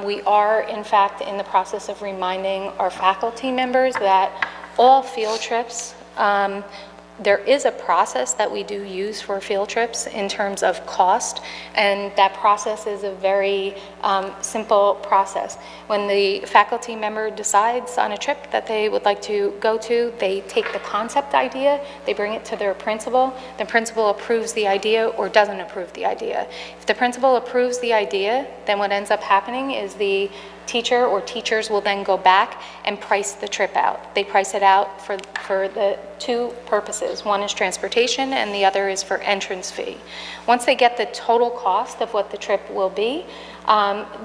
we are in fact in the process of reminding our faculty members that all field trips, there is a process that we do use for field trips in terms of cost, and that process is a very simple process. When the faculty member decides on a trip that they would like to go to, they take the concept idea, they bring it to their principal, the principal approves the idea or doesn't approve the idea. If the principal approves the idea, then what ends up happening is the teacher or teachers will then go back and price the trip out. They price it out for the two purposes. One is transportation and the other is for entrance fee. Once they get the total cost of what the trip will be,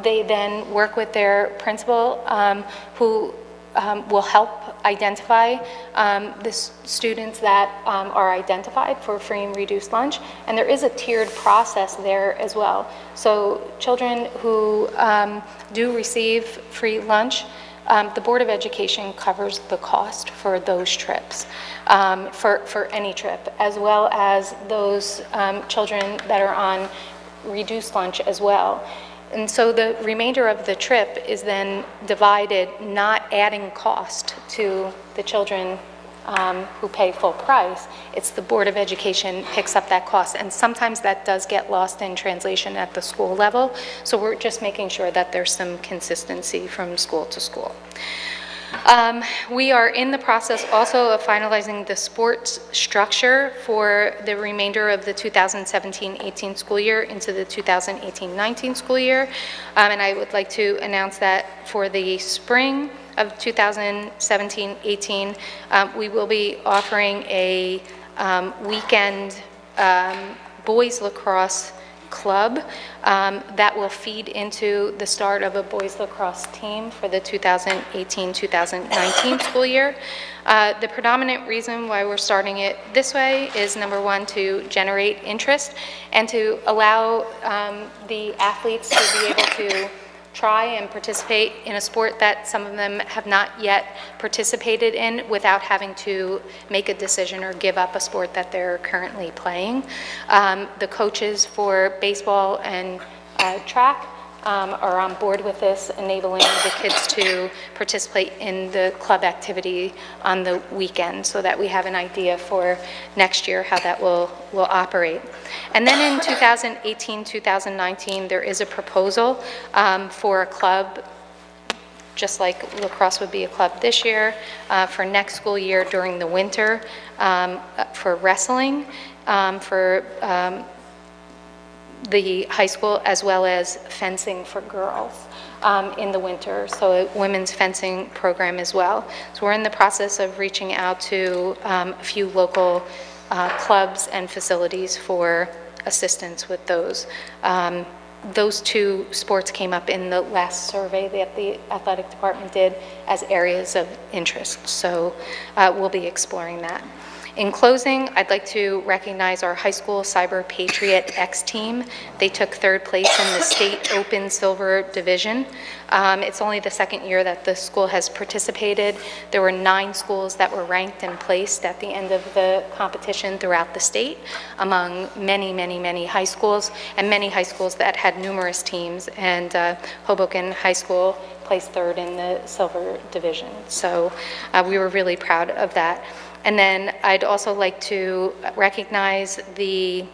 they then work with their principal who will help identify the students that are identified for free and reduced lunch, and there is a tiered process there as well. So children who do receive free lunch, the Board of Education covers the cost for those trips, for any trip, as well as those children that are on reduced lunch as well. And so the remainder of the trip is then divided, not adding cost to the children who pay full price. It's the Board of Education picks up that cost, and sometimes that does get lost in translation at the school level. So we're just making sure that there's some consistency from school to school. We are in the process also of finalizing the sports structure for the remainder of the 2017-18 school year into the 2018-19 school year. And I would like to announce that for the spring of 2017-18, we will be offering a weekend boys lacrosse club that will feed into the start of a boys lacrosse team for the 2018-2019 school year. The predominant reason why we're starting it this way is, number one, to generate interest and to allow the athletes to be able to try and participate in a sport that some of them have not yet participated in without having to make a decision or give up a sport that they're currently playing. The coaches for baseball and track are on board with this, enabling the kids to participate in the club activity on the weekend so that we have an idea for next year how that will operate. And then in 2018-2019, there is a proposal for a club, just like lacrosse would be a club this year, for next school year during the winter, for wrestling, for the high school, as well as fencing for girls in the winter, so a women's fencing program as well. So we're in the process of reaching out to a few local clubs and facilities for assistance with those. Those two sports came up in the last survey that the athletic department did as areas of interest, so we'll be exploring that. In closing, I'd like to recognize our high school Cyber Patriot X team. They took third place in the state open silver division. It's only the second year that the school has participated. There were 9 schools that were ranked and placed at the end of the competition throughout the state, among many, many, many high schools, and many high schools that had numerous teams, and Hoboken High School placed third in the silver division. So we were really proud of that. And then I'd also like to recognize the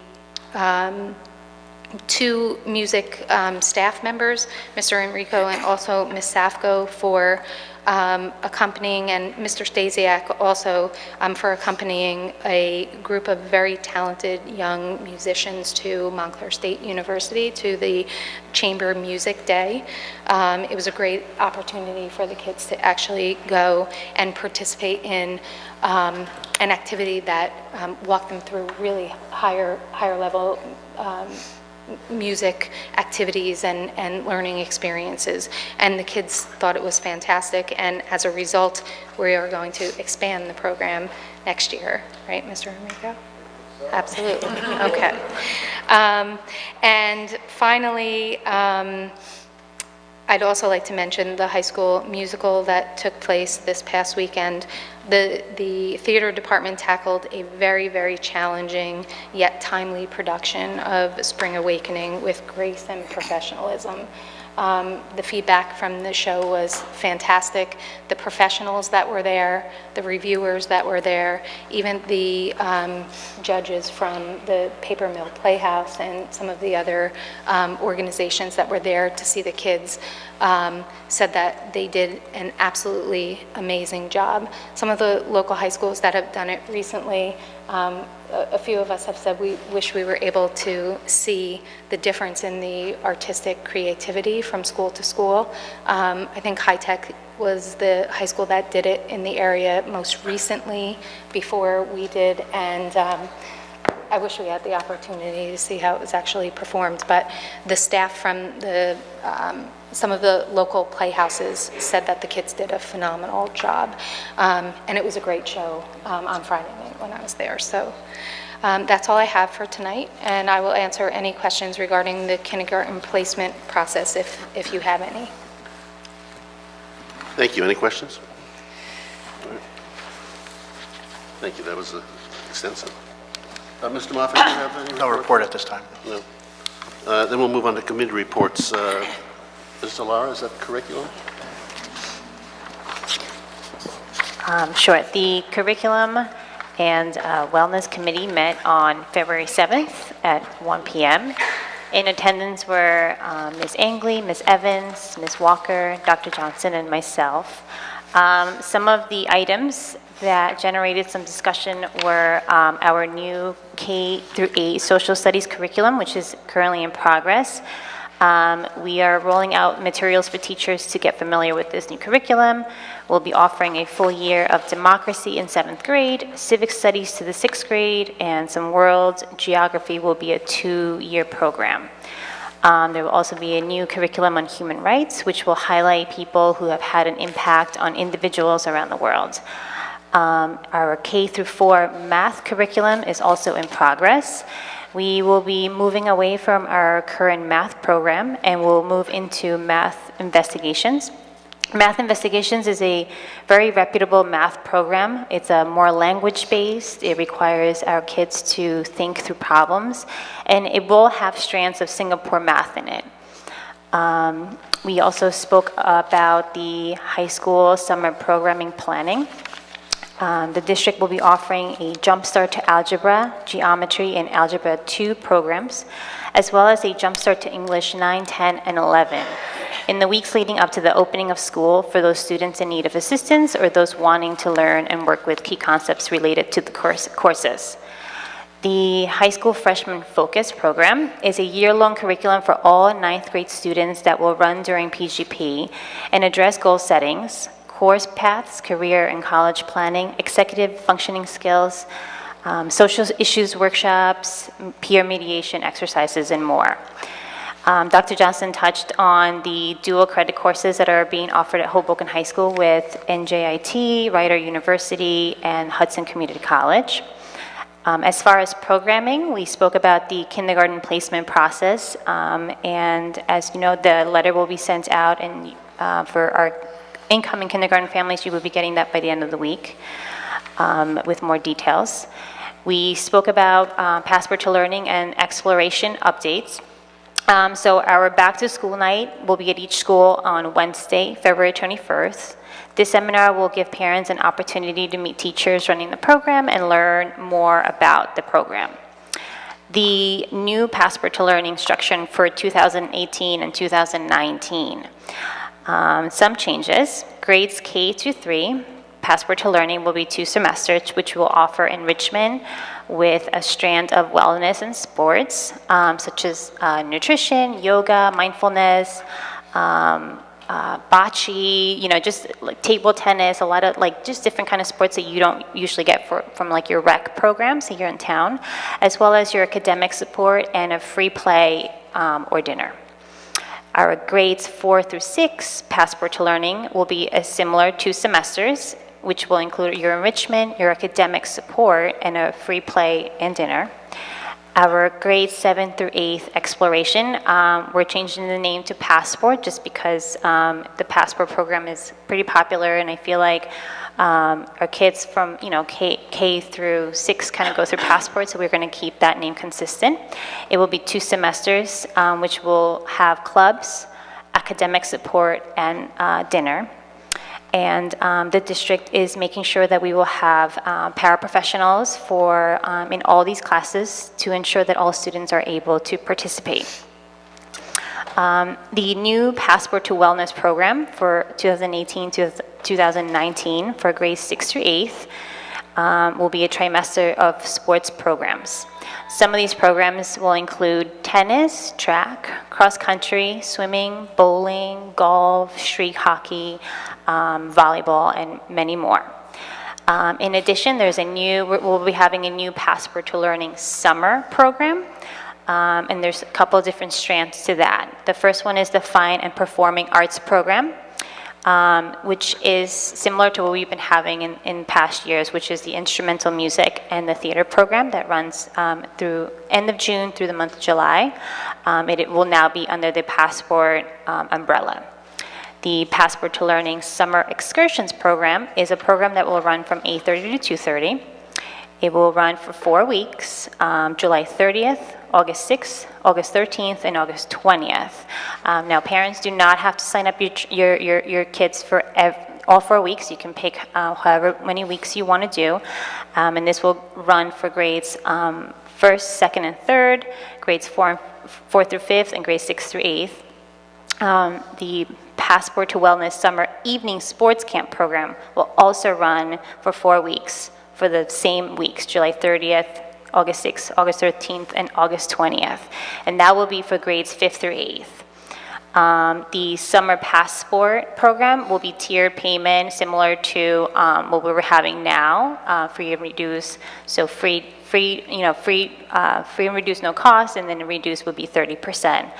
2 music staff members, Mr. Enrico and also Ms. Safko, for accompanying, and Mr. Stasiak also for accompanying a group of very talented young musicians to Montclair State University to the Chamber Music Day. It was a great opportunity for the kids to actually go and participate in an activity that walked them through really higher level music activities and learning experiences. And the kids thought it was fantastic, and as a result, we are going to expand the program next year. Right, Mr. Enrico? Absolutely. Okay. And finally, I'd also like to mention the high school musical that took place this past weekend. The theater department tackled a very, very challenging yet timely production of Spring Awakening with grace and professionalism. The feedback from the show was fantastic. The professionals that were there, the reviewers that were there, even the judges from the Paper Mill Playhouse and some of the other organizations that were there to see the kids said that they did an absolutely amazing job. Some of the local high schools that have done it recently, a few of us have said we wish we were able to see the difference in the artistic creativity from school to school. I think High Tech was the high school that did it in the area most recently before we did, and I wish we had the opportunity to see how it was actually performed, but the staff from the some of the local playhouses said that the kids did a phenomenal job, and it was a great show on Friday night when I was there. So that's all I have for tonight, and I will answer any questions regarding the kindergarten placement process if you have any. Thank you. Any questions? All right. Thank you. That was extensive. Mr. Moffett, do you have any? No report at this time. No. Then we'll move on to committee reports. Mr. Lara, is that correct, you are? Sure. The Curriculum and Wellness Committee met on February 7th at 1 p.m. In attendance were Ms. Angley, Ms. Evans, Ms. Walker, Dr. Johnson, and myself. Some of the items that generated some discussion were our new K through 8 social studies curriculum, which is currently in progress. We are rolling out materials for teachers to get familiar with this new curriculum. We'll be offering a full year of democracy in 7th grade, civic studies to the 6th grade, and some world geography will be a 2-year program. There will also be a new curriculum on human rights, which will highlight people who have had an impact on individuals around the world. Our K through 4 math curriculum is also in progress. We will be moving away from our current math program and we'll move into math investigations. Math investigations is a very reputable math program. It's a more language-based. It requires our kids to think through problems, and it will have strands of Singapore math in it. We also spoke about the high school summer programming planning. The district will be offering a Jumpstart to Algebra, Geometry, and Algebra 2 programs, as well as a Jumpstart to English 9, 10, and 11. In the weeks leading up to the opening of school for those students in need of assistance or those wanting to learn and work with key concepts related to the courses. The High School Freshman Focus program is a year-long curriculum for all 9th grade students that will run during PGP and address goal settings, course paths, career and college planning, executive functioning skills, social issues workshops, peer mediation exercises, and more. Dr. Johnson touched on the dual credit courses that are being offered at Hoboken High School with NJIT, Rider University, and Hudson Community College. As far as programming, we spoke about the kindergarten placement process, and as you know, the letter will be sent out, and for our incoming kindergarten families, you will be getting that by the end of the week with more details. We spoke about Passport to Learning and Exploration updates. So our back to school night will be at each school on Wednesday, February 21st. This seminar will give parents an opportunity to meet teachers running the program and learn more about the program. The new Passport to Learning instruction for 2018 and 2019. Some changes. Grades K to 3, Passport to Learning will be 2 semesters, which will offer enrichment with a strand of wellness and sports, such as nutrition, yoga, mindfulness, bocce, just like table tennis, a lot of just different kind of sports that you don't usually get from like your rec programs here in town, as well as your academic support and a free play or dinner. Our grades 4 through 6, Passport to Learning, will be a similar 2 semesters, which will include your enrichment, your academic support, and a free play and dinner. Our grades 7 through 8 Exploration, we're changing the name to Passport just because the Passport program is pretty popular, and I feel like our kids from K through 6 kind of go through Passport, so we're going to keep that name consistent. It will be 2 semesters, which will have clubs, academic support, and dinner. And the district is making sure that we will have paraprofessionals for in all these classes to ensure that all students are able to participate. The new Passport to Wellness program for 2018 to 2019 for grades 6 through 8 will be a trimester of sports programs. Some of these programs will include tennis, track, cross-country, swimming, bowling, golf, street hockey, volleyball, and many more. In addition, we'll be having a new Passport to Learning summer program, and there's a couple different strands to that. The first one is the Fine and Performing Arts program, which is similar to what we've been having in past years, which is the instrumental music and the theater program that runs through end of June through the month of July. It will now be under the Passport umbrella. The Passport to Learning Summer Excursions program is a program that will run from 8:30 to 2:30. It will run for 4 weeks, July 30th, August 6th, August 13th, and August 20th. Now, parents do not have to sign up your kids for all 4 weeks. You can pick however many weeks you want to do. And this will run for grades first, second, and third, grades 4 through 5th, and grades 6 through 8th. The Passport to Wellness Summer Evening Sports Camp program will also run for 4 weeks for the same weeks, July 30th, August 6th, August 13th, and August 20th. And that will be for grades 5th through 8th. The Summer Passport program will be tiered payment similar to what we were having now, free and reduced. So free and reduced, no cost, and then reduced would be 30%.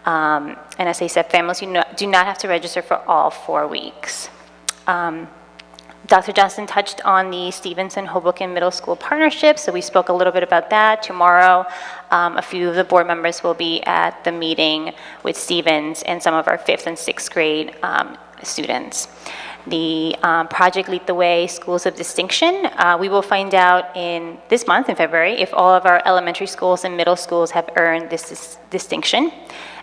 And as I said, families do not have to register for all 4 weeks. Dr. Johnson touched on the Stevenson Hoboken Middle School partnership, so we spoke a little bit about that. Tomorrow, a few of the board members will be at the meeting with Stevens and some of our 5th and 6th grade students. The Project Lead the Way Schools of Distinction, we will find out in this month, in February, if all of our elementary schools and middle schools have earned this distinction,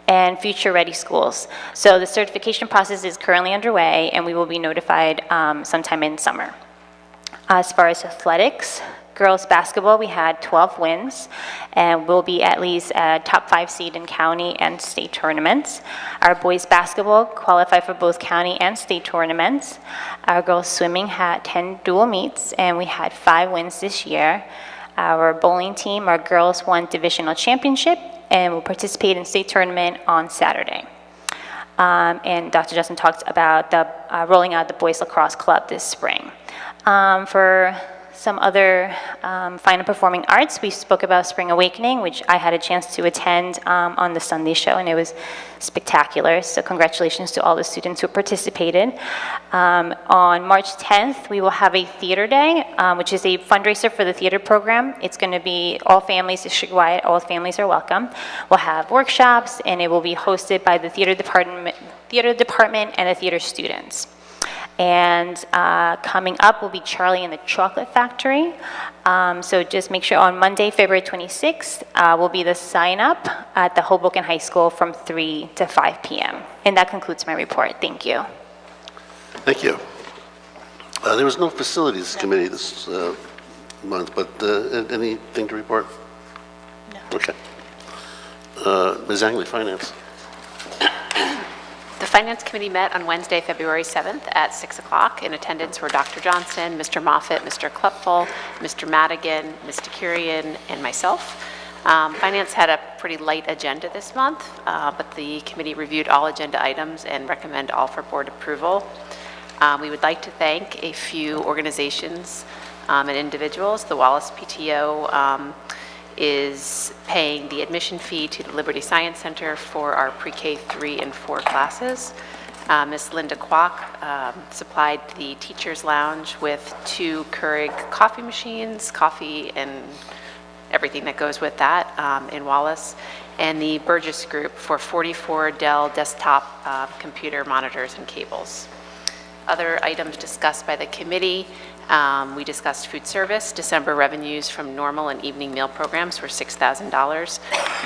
and Future Ready Schools. So the certification process is currently underway, and we will be notified sometime in summer. As far as athletics, girls basketball, we had 12 wins, and we'll be at least a top 5 seed in county and state tournaments. Our boys basketball qualified for both county and state tournaments. Our girls swimming had 10 dual meets, and we had 5 wins this year. Our bowling team, our girls won divisional championship, and will participate in state tournament on Saturday. And Dr. Justin talked about the rolling out the boys lacrosse club this spring. For some other fine and performing arts, we spoke about Spring Awakening, which I had a chance to attend on the Sunday show, and it was spectacular. So congratulations to all the students who participated. On March 10th, we will have a theater day, which is a fundraiser for the theater program. It's going to be all families, district-wide, all families are welcome. We'll have workshops, and it will be hosted by the theater department and the theater students. And coming up will be Charlie and the Chocolate Factory. So just make sure on Monday, February 26th, will be the sign up at the Hoboken High School from 3 to 5 p.m. And that concludes my report. Thank you. Thank you. There was no facilities committee this month, but anything to report? No. Okay. Ms. Angley, Finance. The Finance Committee met on Wednesday, February 7th at 6 o'clock. In attendance were Dr. Johnson, Mr. Moffitt, Mr. Klepfel, Mr. Madigan, Mr. Kurian, and myself. Finance had a pretty light agenda this month, but the committee reviewed all agenda items and recommend all for board approval. We would like to thank a few organizations and individuals. The Wallace PTO is paying the admission fee to the Liberty Science Center for our pre-K 3 and 4 classes. Ms. Linda Kwok supplied the Teachers Lounge with 2 Keurig coffee machines, coffee and everything that goes with that in Wallace, and the Burgess Group for 44 Dell desktop computer monitors and cables. Other items discussed by the committee, we discussed food service. December revenues from normal and evening meal programs were $6,000.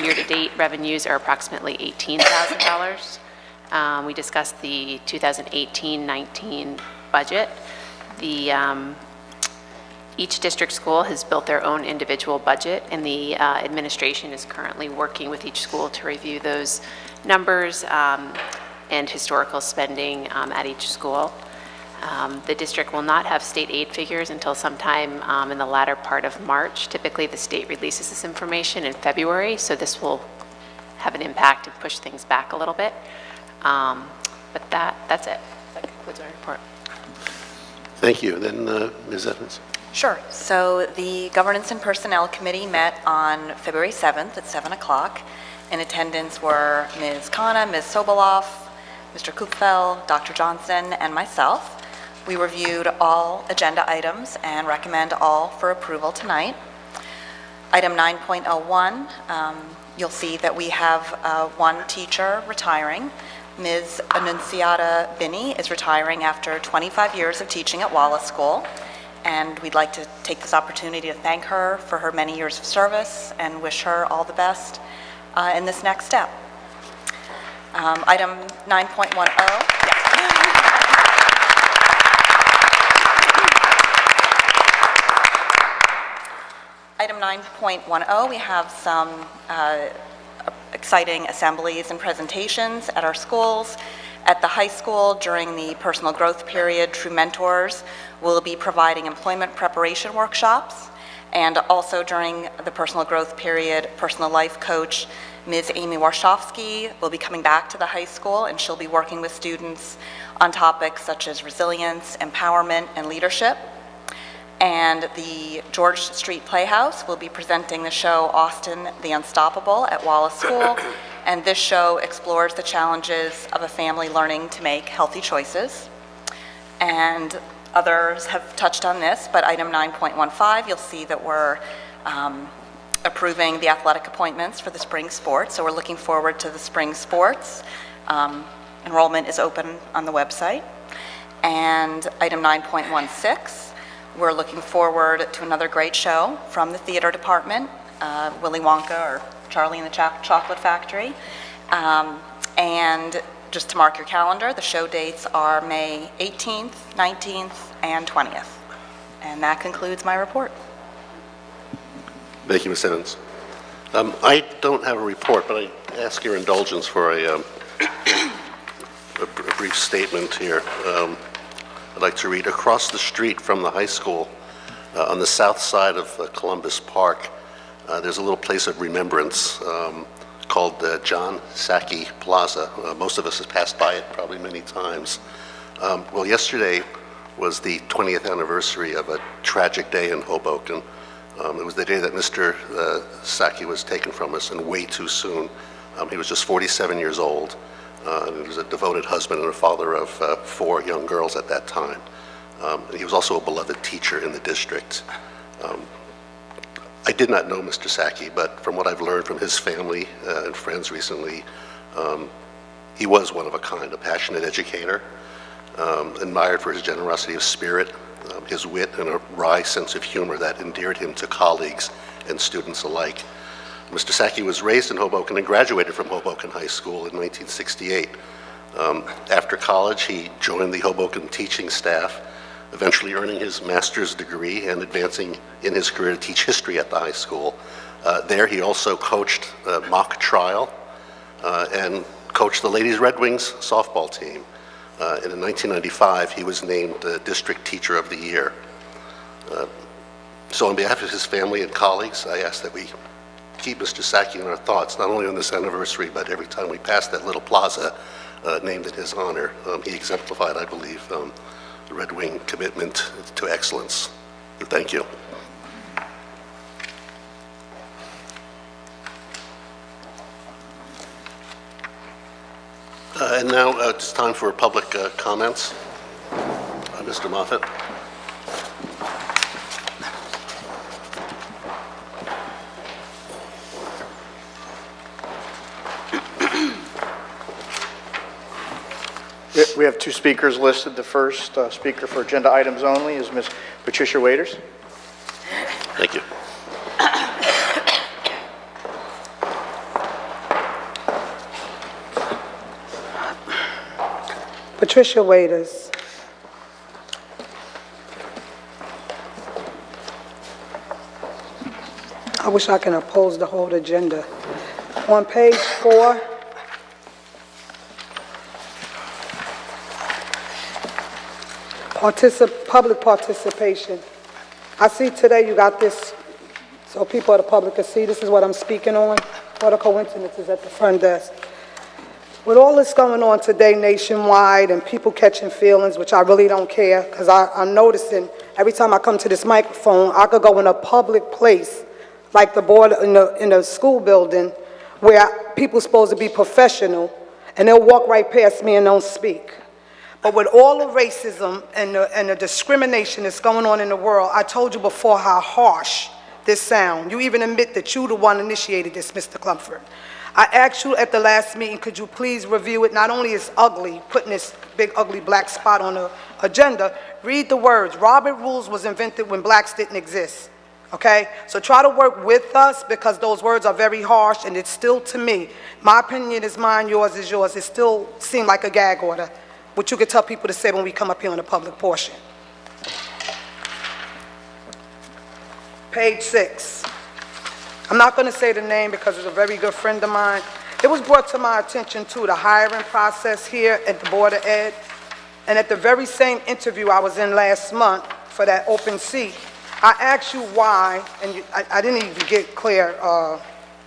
Year-to-date revenues are approximately $18,000. We discussed the 2018-19 budget. Each district school has built their own individual budget, and the administration is currently working with each school to review those numbers and historical spending at each school. The district will not have state aid figures until sometime in the latter part of March. Typically, the state releases this information in February, so this will have an impact and push things back a little bit. But that's it. That concludes our report. Thank you. Then Ms. Evans. Sure. So the Governance and Personnel Committee met on February 7th at 7 o'clock. In attendance were Ms. Khanna, Ms. Sobolov, Mr. Kupfel, Dr. Johnson, and myself. We reviewed all agenda items and recommend all for approval tonight. Item 9.01, you'll see that we have one teacher retiring. Ms. Annunciata Binney is retiring after 25 years of teaching at Wallace School, and we'd like to take this opportunity to thank her for her many years of service and wish her all the best in this next step. Item 9.10. 9.10, we have some exciting assemblies and presentations at our schools. At the high school, during the personal growth period, True Mentors will be providing employment preparation workshops. And also during the personal growth period, personal life coach Ms. Amy Warshawski will be coming back to the high school, and she'll be working with students on topics such as resilience, empowerment, and leadership. And the George Street Playhouse will be presenting the show Austin the Unstoppable at Wallace School. And this show explores the challenges of a family learning to make healthy choices. And others have touched on this, but item 9.15, you'll see that we're approving the athletic appointments for the spring sports. So we're looking forward to the spring sports. Enrollment is open on the website. And item 9.16, we're looking forward to another great show from the theater department, Willy Wonka or Charlie and the Chocolate Factory. And just to mark your calendar, the show dates are May 18th, 19th, and 20th. And that concludes my report. Thank you, Ms. Evans. I don't have a report, but I ask your indulgence for a brief statement here. I'd like to read, across the street from the high school, on the south side of Columbus Park, there's a little place of remembrance called John Sacchi Plaza. Most of us have passed by it probably many times. Well, yesterday was the 20th anniversary of a tragic day in Hoboken. It was the day that Mr. Sacchi was taken from us, and way too soon. He was just 47 years old. And he was a devoted husband and a father of 4 young girls at that time. And he was also a beloved teacher in the district. I did not know Mr. Sacchi, but from what I've learned from his family and friends recently, he was one of a kind, a passionate educator, admired for his generosity of spirit, his wit, and a wry sense of humor that endeared him to colleagues and students alike. Mr. Sacchi was raised in Hoboken and graduated from Hoboken High School in 1968. After college, he joined the Hoboken teaching staff, eventually earning his master's degree and advancing in his career to teach history at the high school. There, he also coached mock trial and coached the Ladies Red Wings softball team. And in 1995, he was named District Teacher of the Year. So on behalf of his family and colleagues, I ask that we keep Mr. Sacchi in our thoughts, not only on this anniversary, but every time we pass that little plaza named in his honor. He exemplified, I believe, the Red Wing commitment to excellence. Thank you. And now it's time for public comments. Mr. Moffett. We have 2 speakers listed. The first speaker for agenda items only is Ms. Patricia Waiters. Thank you. Patricia Waiters. I wish I can oppose the whole agenda. On page 4, public participation. I see today you got this, so people of the public can see, this is what I'm speaking on. What a coincidence is at the front desk. With all this going on today nationwide and people catching feelings, which I really don't care, because I'm noticing every time I come to this microphone, I could go in a public place, like the board in the school building, where people supposed to be professional, and they'll walk right past me and don't speak. But with all the racism and the discrimination that's going on in the world, I told you before how harsh this sound. You even admit that you the one initiated this, Mr. Clumford. I asked you at the last meeting, could you please review it? Not only is ugly, putting this big ugly black spot on the agenda, read the words. Robert Rules was invented when blacks didn't exist, okay? So try to work with us, because those words are very harsh, and it's still, to me, my opinion is mine, yours is yours. It still seemed like a gag order, which you could tell people to say when we come up here on the public portion. Page 6. I'm not going to say the name because it's a very good friend of mine. It was brought to my attention too, the hiring process here at the Board of Ed. And at the very same interview I was in last month for that open seat, I asked you why, and I didn't even get clear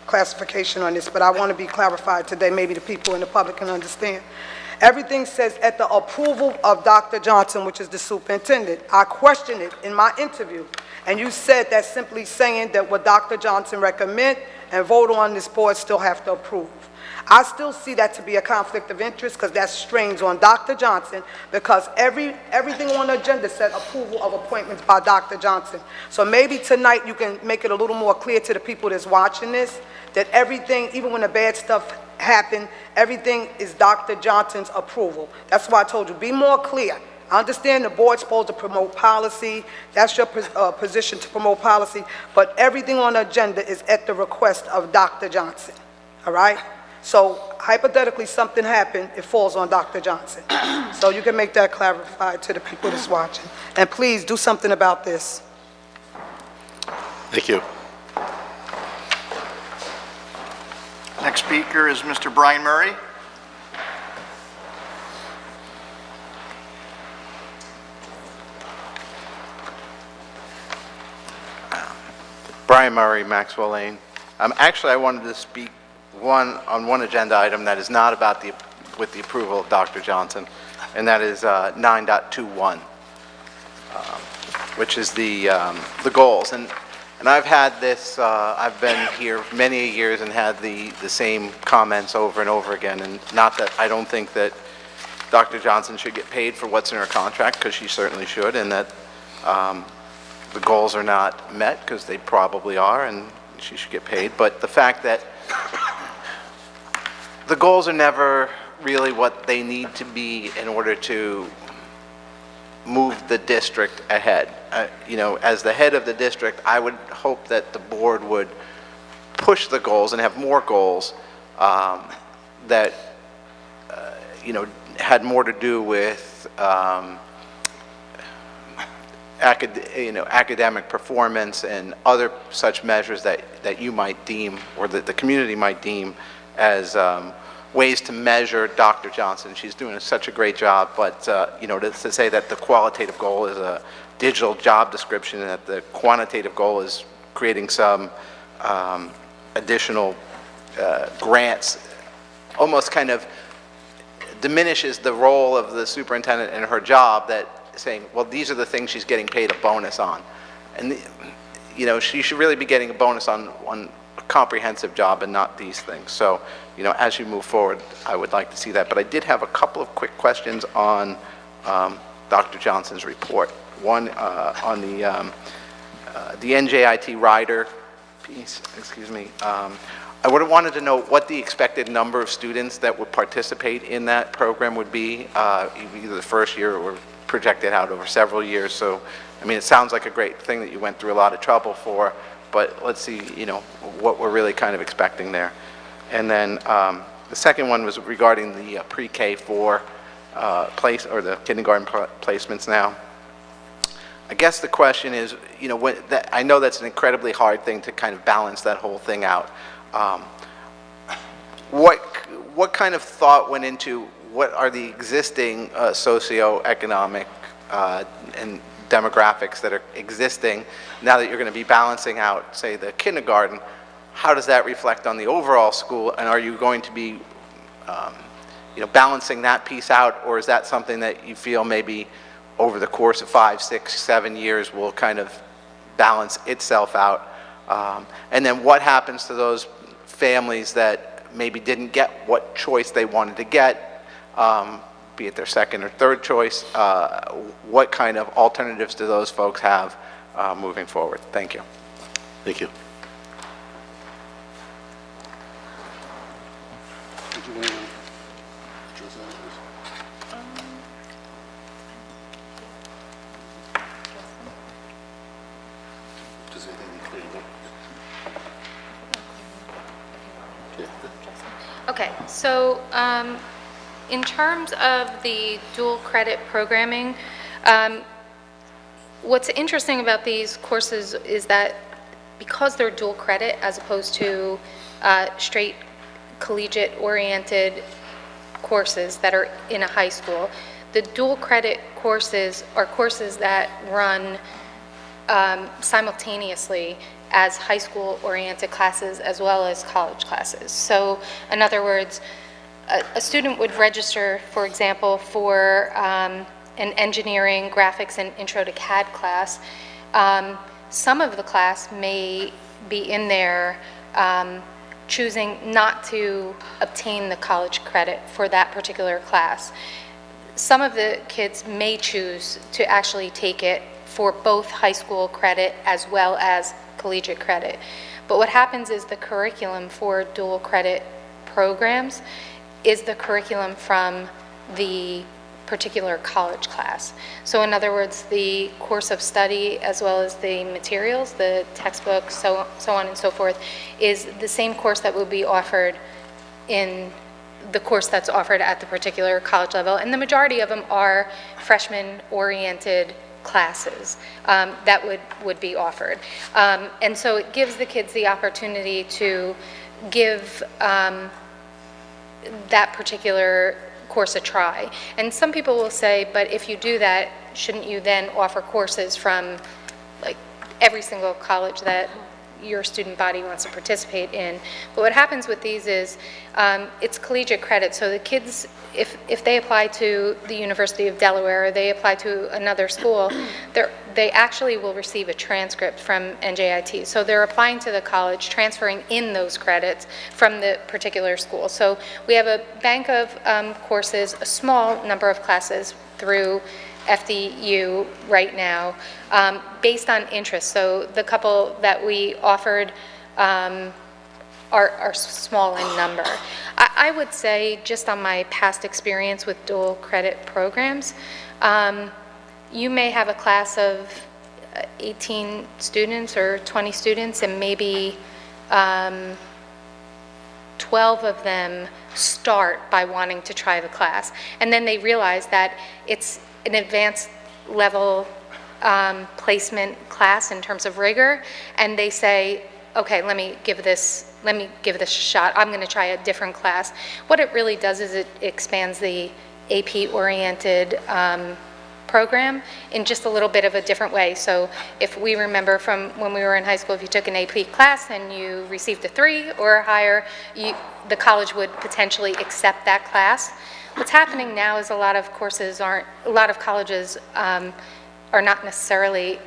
classification on this, but I want to be clarified today. Maybe the people in the public can understand. Everything says at the approval of Dr. Johnson, which is the superintendent. I questioned it in my interview, and you said that's simply saying that what Dr. Johnson recommend and vote on, this board still have to approve. I still see that to be a conflict of interest because that strains on Dr. Johnson because everything on the agenda said approval of appointments by Dr. Johnson. So maybe tonight you can make it a little more clear to the people that's watching this that everything, even when the bad stuff happened, everything is Dr. Johnson's approval. That's why I told you, be more clear. I understand the board's supposed to promote policy. That's your position to promote policy. But everything on the agenda is at the request of Dr. Johnson. All right? So hypothetically, something happened, it falls on Dr. Johnson. So you can make that clarified to the people that's watching. And please do something about this. Thank you. Next speaker is Mr. Brian Murray. Brian Murray, Maxwell Lane. Actually, I wanted to speak on one agenda item that is not about with the approval of Dr. Johnson, and that is 9.21, which is the goals. And I've had this, I've been here many years and had the same comments over and over again, and not that I don't think that Dr. Johnson should get paid for what's in her contract, because she certainly should, and that the goals are not met, because they probably are, and she should get paid. But the fact that the goals are never really what they need to be in order to move the district ahead. You know, as the head of the district, I would hope that the board would push the goals and have more goals that, you know, had more to do with academic performance and other such measures that you might deem, or that the community might deem, as ways to measure Dr. Johnson. She's doing such a great job, but you know, to say that the qualitative goal is a digital job description and that the quantitative goal is creating some additional grants almost kind of diminishes the role of the superintendent and her job, that saying, well, these are the things she's getting paid a bonus on. And, you know, she should really be getting a bonus on a comprehensive job and not these things. So, you know, as you move forward, I would like to see that. But I did have a couple of quick questions on Dr. Johnson's report. One on the NJIT rider piece, excuse me. I would have wanted to know what the expected number of students that would participate in that program would be, either the first year or projected out over several years. So, I mean, it sounds like a great thing that you went through a lot of trouble for, but let's see, you know, what we're really kind of expecting there. And then the second one was regarding the pre-K4 place, or the kindergarten placements now. I guess the question is, you know, I know that's an incredibly hard thing to kind of balance that whole thing out. What kind of thought went into what are the existing socioeconomic and demographics that are existing now that you're going to be balancing out, say, the kindergarten? How does that reflect on the overall school, and are you going to be you know, balancing that piece out, or is that something that you feel maybe over the course of 5, 6, 7 years will kind of balance itself out? And then what happens to those families that maybe didn't get what choice they wanted to get, be it their second or third choice? What kind of alternatives do those folks have moving forward? Thank you. Thank you. Okay, so in terms of the dual credit programming, what's interesting about these courses is that because they're dual credit as opposed to straight collegiate-oriented courses that are in a high school, the dual credit courses are courses that run simultaneously as high school-oriented classes as well as college classes. So in other words, a student would register, for example, for an engineering, graphics, and intro to CAD class. Some of the class may be in there choosing not to obtain the college credit for that particular class. Some of the kids may choose to actually take it for both high school credit as well as collegiate credit. But what happens is the curriculum for dual credit programs is the curriculum from the particular college class. So in other words, the course of study as well as the materials, the textbooks, so on and so forth, is the same course that will be offered in the course that's offered at the particular college level. And the majority of them are freshman-oriented classes that would be offered. And so it gives the kids the opportunity to give that particular course a try. And some people will say, but if you do that, shouldn't you then offer courses from like every single college that your student body wants to participate in? But what happens with these is it's collegiate credit. So the kids, if they apply to the University of Delaware or they apply to another school, they actually will receive a transcript from NJIT. So they're applying to the college, transferring in those credits from the particular school. So we have a bank of courses, a small number of classes through FDU right now, based on interest. So the couple that we offered are small in number. I would say, just on my past experience with dual credit programs, you may have a class of 18 students or 20 students, and maybe 12 of them start by wanting to try the class. And then they realize that it's an advanced level placement class in terms of rigor, and they say, okay, let me give this a shot. I'm going to try a different class. What it really does is it expands the AP-oriented program in just a little bit of a different way. So if we remember from when we were in high school, if you took an AP class and you received a 3 or higher, the college would potentially accept that class. What's happening now is a lot of colleges are not necessarily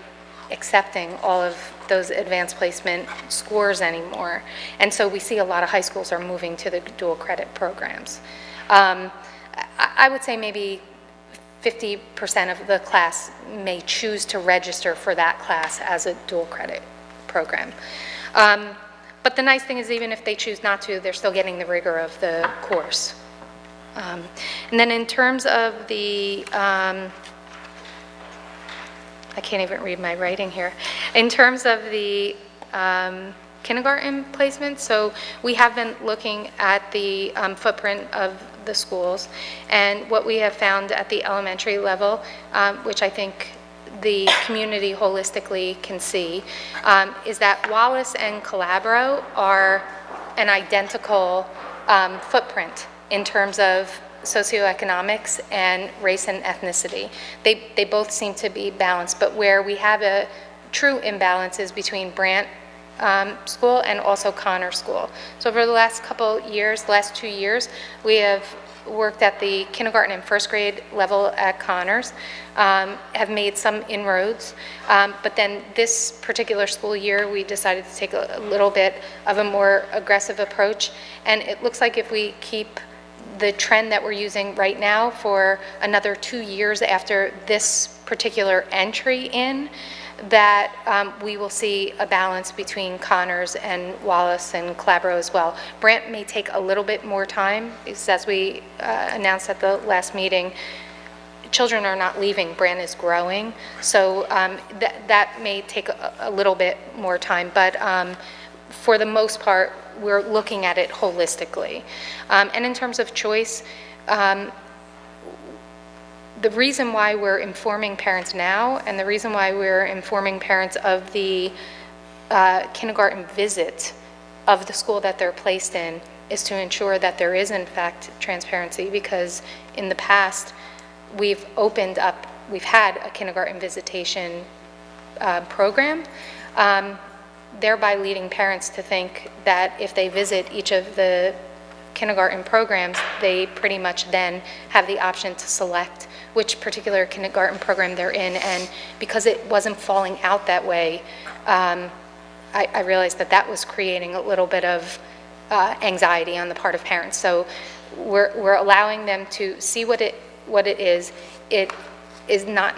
accepting all of those advanced placement scores anymore. And so we see a lot of high schools are moving to the dual credit programs. I would say maybe 50% of the class may choose to register for that class as a dual credit program. But the nice thing is, even if they choose not to, they're still getting the rigor of the course. And then in terms of the, I can't even read my writing here. In terms of the kindergarten placement, so we have been looking at the footprint of the schools, and what we have found at the elementary level, which I think the community holistically can see, is that Wallace and Calabro are an identical footprint in terms of socioeconomics and race and ethnicity. They both seem to be balanced, but where we have a true imbalance is between Brant School and also Connor School. So over the last couple years, the last 2 years, we have worked at the kindergarten and first grade level at Connors, have made some inroads, but then this particular school year we decided to take a little bit of a more aggressive approach, and it looks like if we keep the trend that we're using right now for another 2 years after this particular entry in, that we will see a balance between Connors and Wallace and Calabro as well. Brant may take a little bit more time, because as we announced at the last meeting, children are not leaving, Brant is growing, so that may take a little bit more time, but for the most part, we're looking at it holistically. And in terms of choice, the reason why we're informing parents now, and the reason why we're informing parents of the kindergarten visit of the school that they're placed in is to ensure that there is in fact transparency, because in the past, we've had a kindergarten visitation program, thereby leading parents to think that if they visit each of the kindergarten programs, they pretty much then have the option to select which particular kindergarten program they're in. And because it wasn't falling out that way, I realized that that was creating a little bit of anxiety on the part of parents. So we're allowing them to see what it is. It is not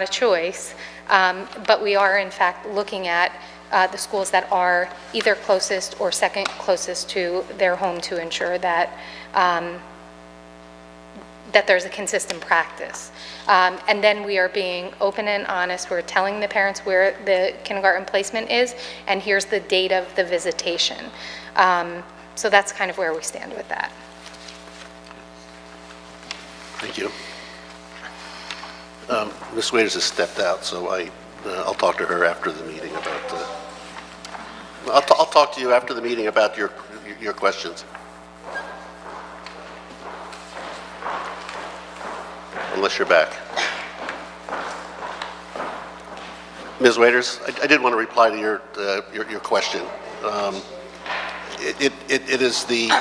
a choice, but we are in fact looking at the schools that are either closest or second closest to their home to ensure that that there's a consistent practice. And then we are being open and honest. We're telling the parents where the kindergarten placement is, and here's the date of the visitation. So that's kind of where we stand with that. Thank you. Ms. Waiters has stepped out, so I'll talk to her after the meeting about. I'll talk to you after the meeting about your questions. Unless you're back. Ms. Waiters, I did want to reply to your question. It is the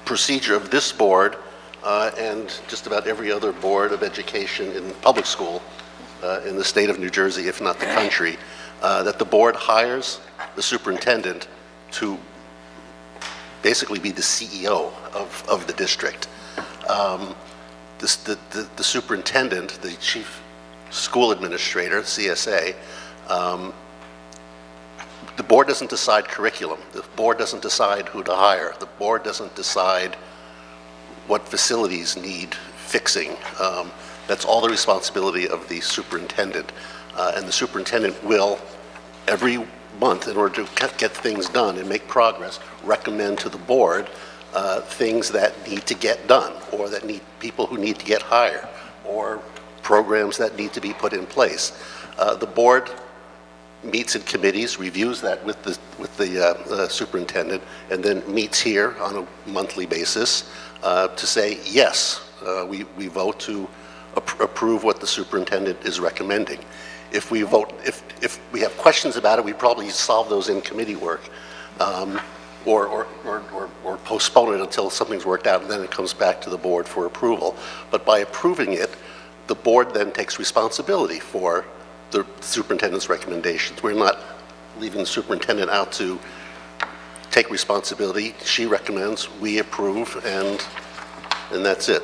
procedure of this board and just about every other board of education in public school in the state of New Jersey, if not the country, that the board hires the superintendent to basically be the CEO of the district. The superintendent, the chief school administrator, CSA, the board doesn't decide curriculum. The board doesn't decide who to hire. The board doesn't decide what facilities need fixing. That's all the responsibility of the superintendent. And the superintendent will, every month, in order to get things done and make progress, recommend to the board things that need to get done, or that need people who need to get hired, or programs that need to be put in place. The board meets in committees, reviews that with the superintendent, and then meets here on a monthly basis to say, yes, we vote to approve what the superintendent is recommending. If we vote, if we have questions about it, we probably solve those in committee work, or postpone it until something's worked out, and then it comes back to the board for approval. But by approving it, the board then takes responsibility for the superintendent's recommendations. We're not leaving the superintendent out to take responsibility. She recommends, we approve, and that's it.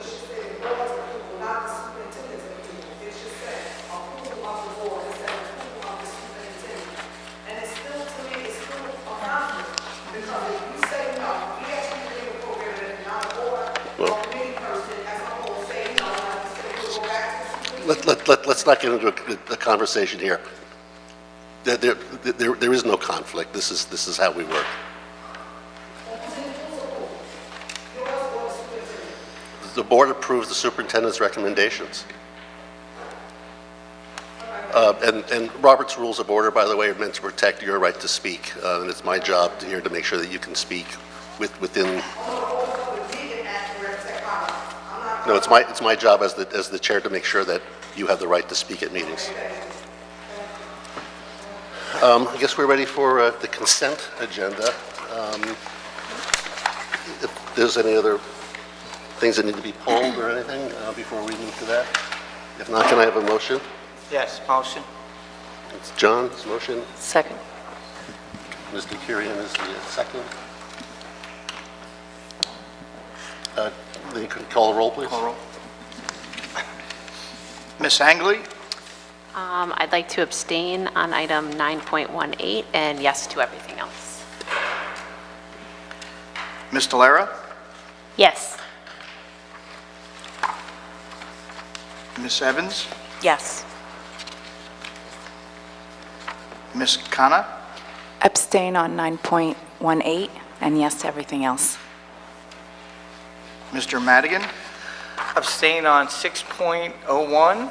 Let's not get into a conversation here. There is no conflict. This is how we work. The board approves the superintendent's recommendations. And Robert's Rules of Order, by the way, are meant to protect your right to speak. And it's my job here to make sure that you can speak within. No, it's my job as the chair to make sure that you have the right to speak at meetings. I guess we're ready for the consent agenda. If there's any other things that need to be pulled or anything before we move to that? If not, can I have a motion? Yes, motion. It's John's motion. Second. Mr. Kurian is the second. Then you could call the roll, please. Call roll. Ms. Angley? I'd like to abstain on item 9.18 and yes to everything else. Ms. Delera? Yes. Ms. Evans? Yes. Ms. Khanna? Abstain on 9.18 and yes to everything else. Mr. Madigan? Abstain on 6.01,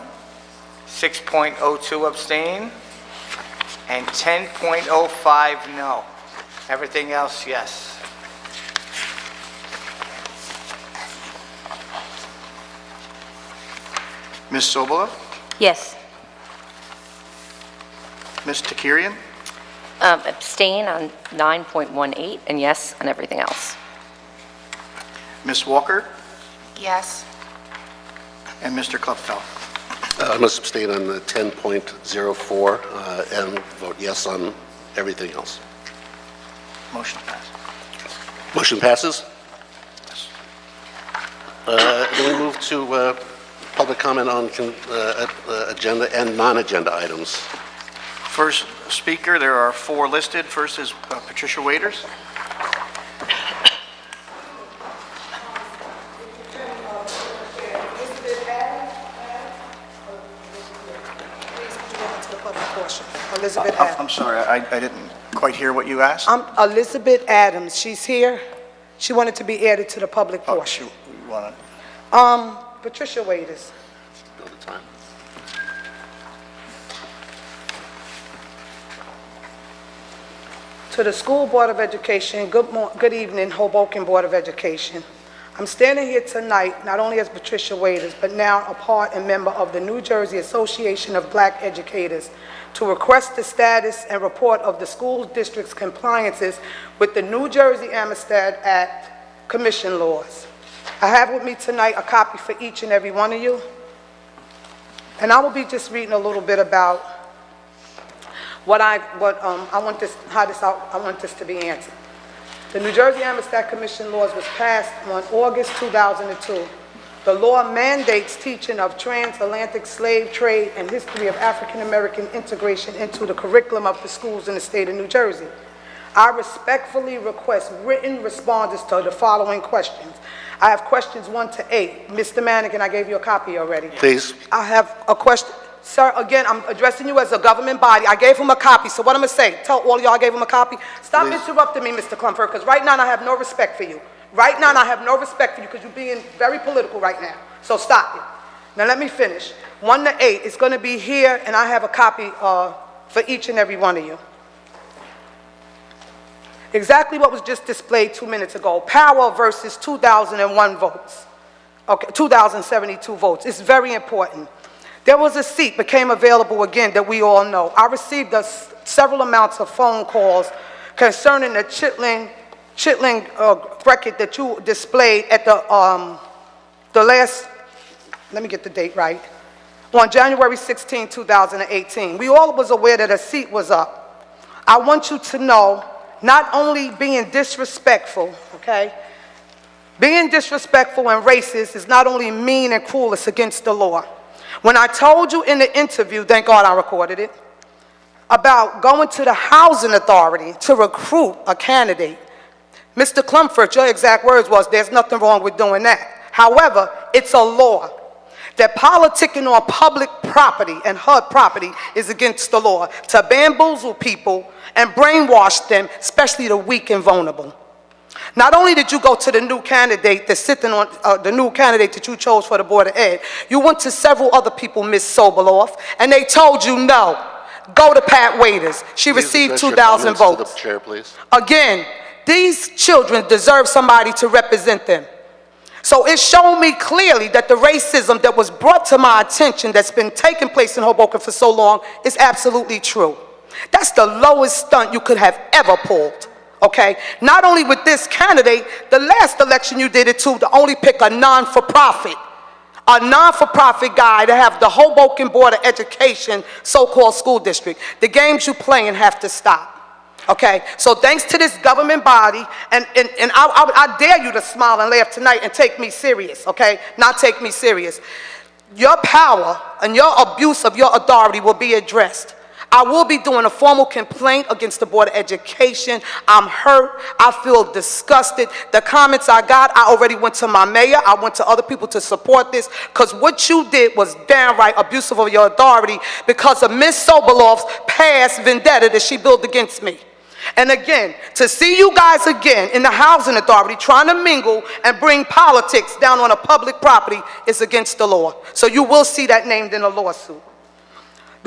6.02 abstain, and 10.05 no. Everything else, yes. Ms. Sobola? Yes. Ms. Takirian? Abstain on 9.18, and yes on everything else. Ms. Walker? Yes. And Mr. Klupfel? I must abstain on the 10.04 and vote yes on everything else. Motion passed. Motion passes. Then we move to public comment on agenda and non-agenda items. First speaker, there are 4 listed. First is Patricia Waiters. Elizabeth I'm Adams. sorry, I didn't quite hear what you asked. I'm Elizabeth Adams. She's here. She wanted to be added to the public Oh, portion. you want to... Patricia Waiters. Build the time. To the School Board of Education, good evening, Hoboken Board of Education. I'm standing here tonight not only as Patricia Waiters, but now a part and member of the New Jersey Association of Black Educators to request the status and report of the school district's compliances with the New Jersey Amistad Act commission laws. I have with me tonight a copy for each and every one of you, and I will be just reading a little bit about I want this to be answered. The New Jersey Amistad Commission laws was passed on August 2002. The law mandates teaching of transatlantic slave trade and history of African American integration into the curriculum of the schools in the state of New Jersey. I respectfully request written responses to the following questions. I have questions 1 to 8. Mr. Manigan, I gave you a copy already. Please. I have a question. Sir, again, I'm addressing you as a government body. I gave him a copy, so what I'm going to say, tell all y'all I gave him a copy. Stop Please. interrupting me, Mr. Clumford, because right now I have no respect for you. Right now I have no respect for you because you're being very political right now. So stop it. Now let me finish. 1 to 8 is going to be here, and I have a copy for each and every one of you. Exactly what was just displayed 2 minutes ago. Power versus 2,001 votes. Okay, 2,072 votes. It's very important. There was a seat became available again that we all know. I received several amounts of phone calls concerning the Chitlin record that you displayed at the last, let me get the date right, on January 16, 2018. We all was aware that a seat was up. I want you to know, not only being disrespectful, okay, being disrespectful and racist is not only mean and cruel, it's against the law. When I told you in the interview, thank God I recorded it, about going to the housing authority to recruit a candidate, Mr. Clumford, your exact words was, there's nothing wrong with doing that. However, it's a law that politicking on public property and HUD property is against the law, to bamboozle people and brainwash them, especially the weak and vulnerable. Not only did you go to the new candidate that's sitting on the new candidate that you chose for the Board of Ed, you went to several other people, Ms. Soboloff, and they told you no. Go to Pat Waiters. She Please received address your 2,000 comments votes. to the chair, please. Again, these children deserve somebody to represent them. So it showed me clearly that the racism that was brought to my attention that's been taking place in Hoboken for so long is absolutely true. That's the lowest stunt you could have ever pulled. Okay, not only with this candidate, the last election you did it to only pick a non-for-profit guy to have the Hoboken Board of Education so-called school district. The games you playing have to stop. Okay, so thanks to this government body, and I dare you to smile and laugh tonight and take me serious, okay? Not take me serious. Your power and your abuse of your authority will be addressed. I will be doing a formal complaint against the Board of Education. I'm hurt. I feel disgusted. The comments I got, I already went to my mayor. I went to other people to support this because what you did was downright abusive of your authority because of Ms. Soboloff's past vendetta that she built against me. And again, to see you guys again in the housing authority trying to mingle and bring politics down on a public property is against the law. So you will see that named in a lawsuit.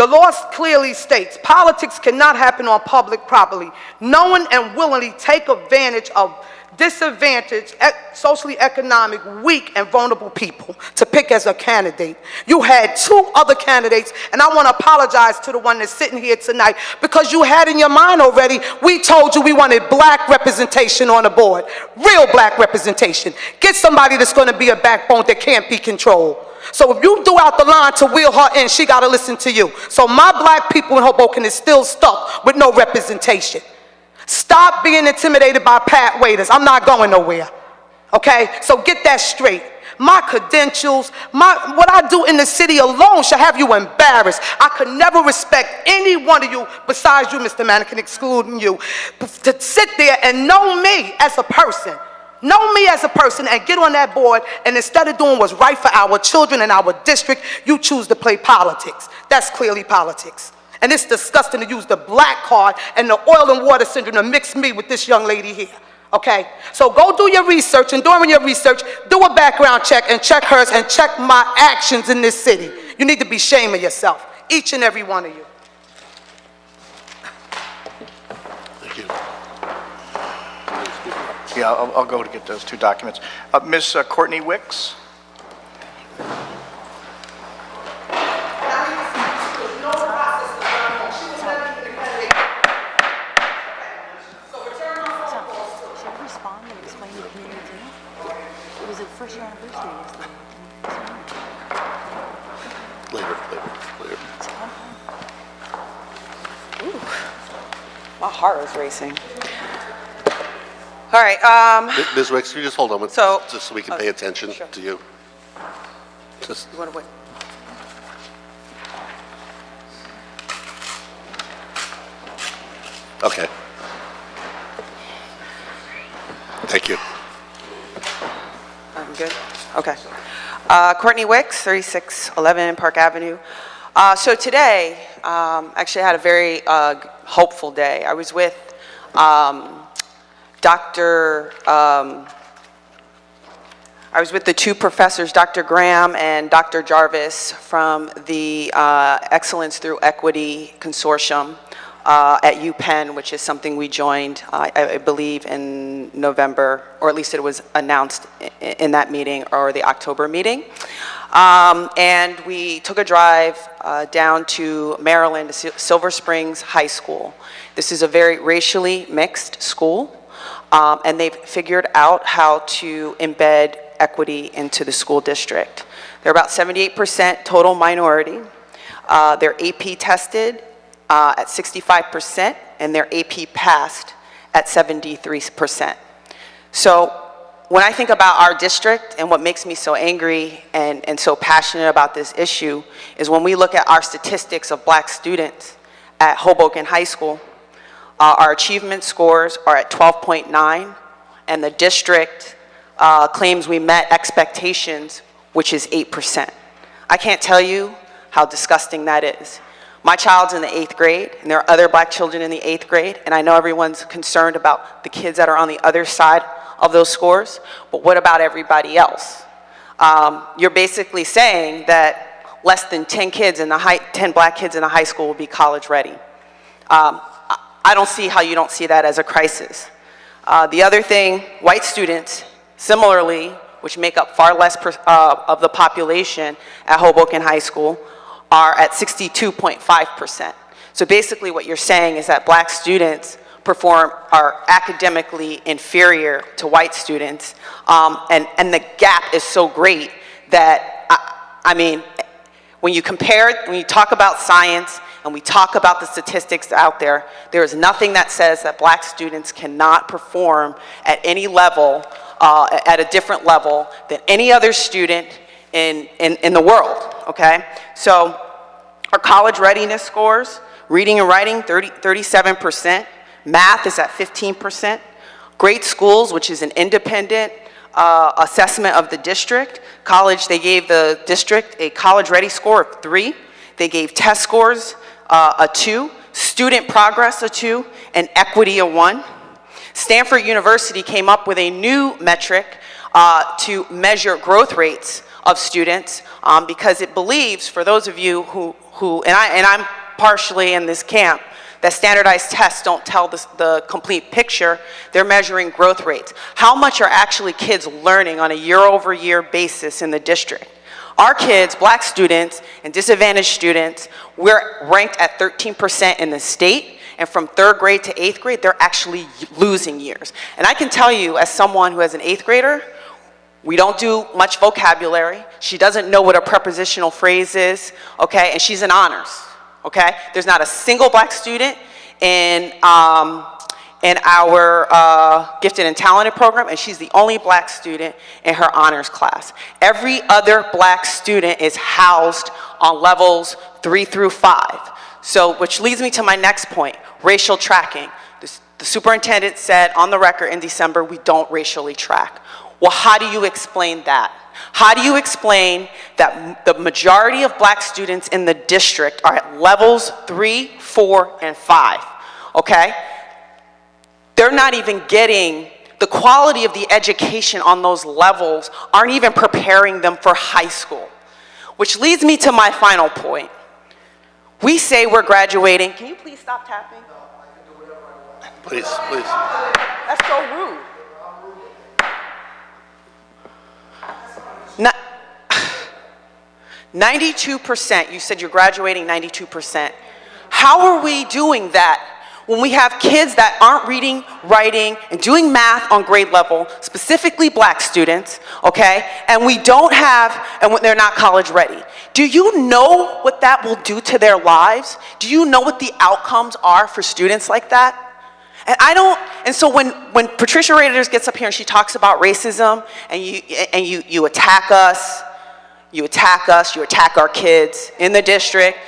The law clearly states politics cannot happen on public property. Knowing and willingly take advantage of disadvantaged, socially economic, weak, and vulnerable people to pick as a candidate. You had 2 other candidates, and I want to apologize to the one that's sitting here tonight because you had in your mind already, we told you we wanted black representation on the board, real black representation. Get somebody that's going to be a backbone that can't be controlled. So if you do out the line to wheel her in, she got to listen to you. So my black people in Hoboken is still stuck with no representation. Stop being intimidated by pat waiters. I'm not going nowhere, okay? So get that straight. My credentials, what I do in the city alone should have you embarrassed. I could never respect any one of you besides you, Mr. Mannequin, excluding you, to sit there and know me as a person. Know me as a person and get on that board, and instead of doing what's right for our children and our district, you choose to play politics. That's clearly politics. And it's disgusting to use the black card and the oil and water syndrome to mix me with this young lady here, okay? So go do your research, and during your research, do a background check and check hers and check my actions in this city. You need to be ashamed of yourself, each and every one of you. Thank you. Yeah, I'll go to get those 2 documents. Ms. Courtney Wicks? Later. My heart is racing. All right. Ms. Wicks, can you just hold on just so we can pay attention to you? Just. You want to wait? Okay. Thank you. I'm good? Okay. Courtney Wicks, 3611 Park Avenue. So today, actually I had a very hopeful day. I was with I was with the 2 professors, Dr. Graham and Dr. Jarvis, from the Excellence Through Equity Consortium at UPenn, which is something we joined, I believe, in November, or at least it was announced in that meeting, or the October meeting. And we took a drive down to Maryland, to Silver Springs High School. This is a very racially mixed school, and they've figured out how to embed equity into the school district. They're about 78% total minority. They're AP tested at 65%, and they're AP passed at 73%. So when I think about our district and what makes me so angry and so passionate about this issue is when we look at our statistics of black students at Hoboken High School, our achievement scores are at 12.9, and the district claims we met expectations, which is 8%. I can't tell you how disgusting that is. My child's in the 8th grade, and there are other black children in the 8th grade, and I know everyone's concerned about the kids that are on the other side of those scores, but what about everybody else? You're basically saying that less than 10 black kids in the high school will be college ready. I don't see how you don't see that as a crisis. The other thing, white students, similarly, which make up far less of the population at Hoboken High School, are at 62.5%. So basically what you're saying is that black students are academically inferior to white students, and the gap is so great that, I mean, when you talk about science and we talk about the statistics out there, there is nothing that says that black students cannot perform at any level, at a different level than any other student in the world, okay? So our college readiness scores, reading and writing, 37%. Math is at 15%. Great schools, which is an independent assessment of the district. College, they gave the district a college ready score of 3. They gave test scores a 2, student progress a 2, and equity a 1. Stanford University came up with a new metric to measure growth rates of students because it believes, for those of you who and I'm partially in this camp, that standardized tests don't tell the complete picture. They're measuring growth rates. How much are actually kids learning on a year-over-year basis in the district? Our kids, black students and disadvantaged students, we're ranked at 13% in the state, and from 3rd grade to 8th grade, they're actually losing years. And I can tell you, as someone who has an 8th grader, we don't do much vocabulary. She doesn't know what a prepositional phrase is, okay? And she's in honors, okay? There's not a single black student in our gifted and talented program, and she's the only black student in her honors class. Every other black student is housed on levels 3 through 5. So, which leads me to my next point, racial tracking. The superintendent said on the record in December, we don't racially track. Well, how do you explain that? How do you explain that the majority of black students in the district are at levels 3, 4, and 5, okay? They're not even getting the quality of the education on those levels, aren't even preparing them for high school. Which leads me to my final point. We say we're graduating. Can you please stop tapping? Please, please. That's so rude. 92%, you said you're graduating 92%. How are we doing that when we have kids that aren't reading, writing, and doing math on grade level, specifically black students, okay? And we don't have, and they're not college ready. Do you know what that will do to their lives? Do you know what the outcomes are for students like that? And so when Patricia Raiders gets up here and she talks about racism, and you attack us, you attack our kids in the district,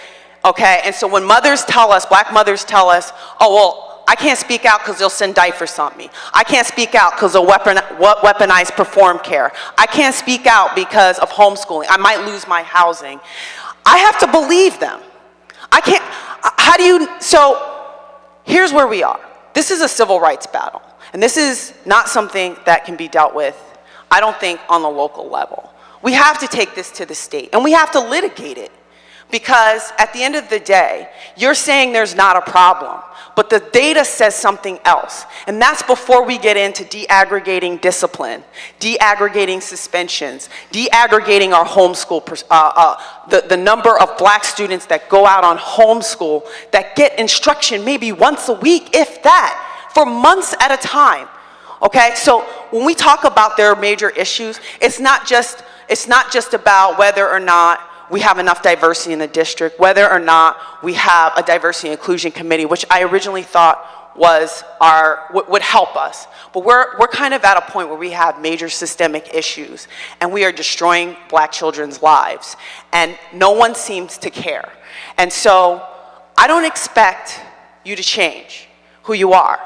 okay? And so when mothers tell us, black mothers tell us, oh, well, I can't speak out because they'll send diapers on me. I can't speak out because they'll weaponize perform care. I can't speak out because of homeschooling. I might lose my housing. I have to believe them. I can't, how do you, so here's where we are. This is a civil rights battle. And this is not something that can be dealt with, I don't think, on the local level. We have to take this to the state, and we have to litigate it. Because at the end of the day, you're saying there's not a problem, but the data says something else. And that's before we get into deaggregating discipline, deaggregating suspensions, deaggregating our homeschool, the number of black students that go out on homeschool that get instruction maybe once a week, if that, for months at a time. Okay, so when we talk about their major issues, it's not just about whether or not we have enough diversity in the district, whether or not we have a diversity and inclusion committee, which I originally thought was would help us. But we're kind of at a point where we have major systemic issues, and we are destroying black children's lives, and no one seems to care. And so I don't expect you to change who you are,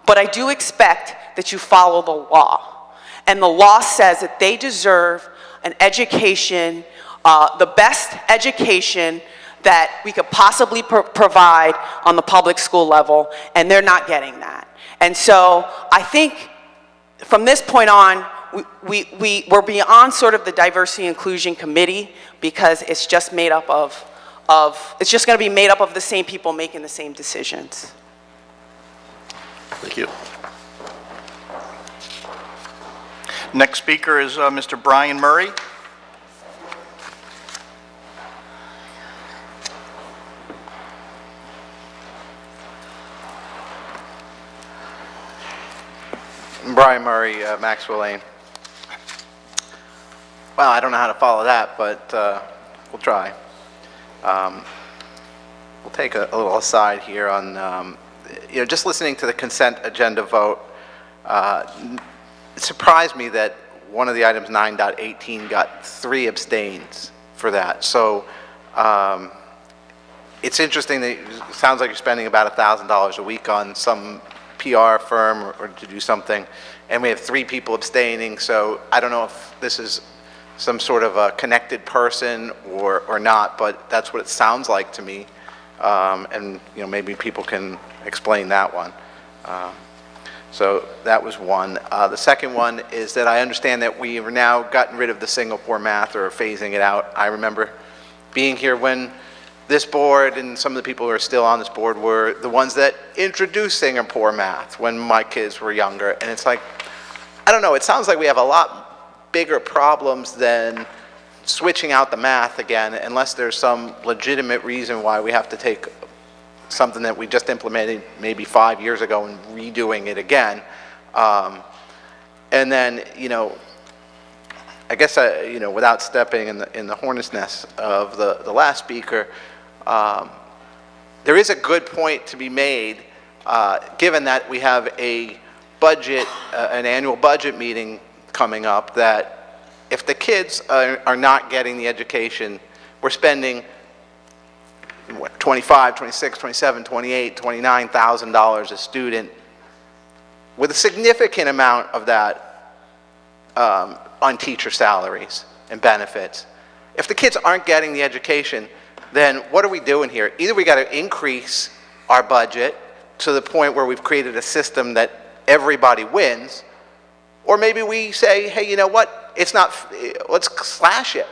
but I do expect that you follow the law. And the law says that they deserve an education, the best education that we could possibly provide on the public school level, and they're not getting that. And so I think from this point on, we're beyond sort of the diversity and inclusion committee, because it's just made up it's just going to be made up of the same people making the same decisions. Thank you. Next speaker is Mr. Brian Murray. Brian Murray, Maxwell Lane. Well, I don't know how to follow that, but we'll try. We'll take a little aside here on, just listening to the consent agenda vote. It surprised me that one of the items, 9.18, got 3 abstains for that. So it's interesting that it sounds like you're spending about $1,000 a week on some PR firm or to do something, and we have 3 people abstaining. So I don't know if this is some sort of a connected person or not, but that's what it sounds like to me. And maybe people can explain that one. So that was one. The second one is that I understand that we have now gotten rid of the Singapore math or phasing it out. I remember being here when this board and some of the people who are still on this board were the ones that introduced Singapore math when my kids were younger. And it's like, I don't know, it sounds like we have a lot bigger problems than switching out the math again, unless there's some legitimate reason why we have to take something that we just implemented maybe 5 years ago and redoing it again. And then, you know, I guess, you know, without stepping in the hornet's nest of the last speaker, there is a good point to be made, given that we have a budget, an annual budget meeting coming up, that if the kids are not getting the education, we're spending what, $25,000, $26,000, $27,000, $28,000, $29,000 a student, with a significant amount of that on teacher salaries and benefits. If the kids aren't getting the education, then what are we doing here? Either we got to increase our budget to the point where we've created a system that everybody wins, or maybe we say, hey, you know what? It's not, let's slash it.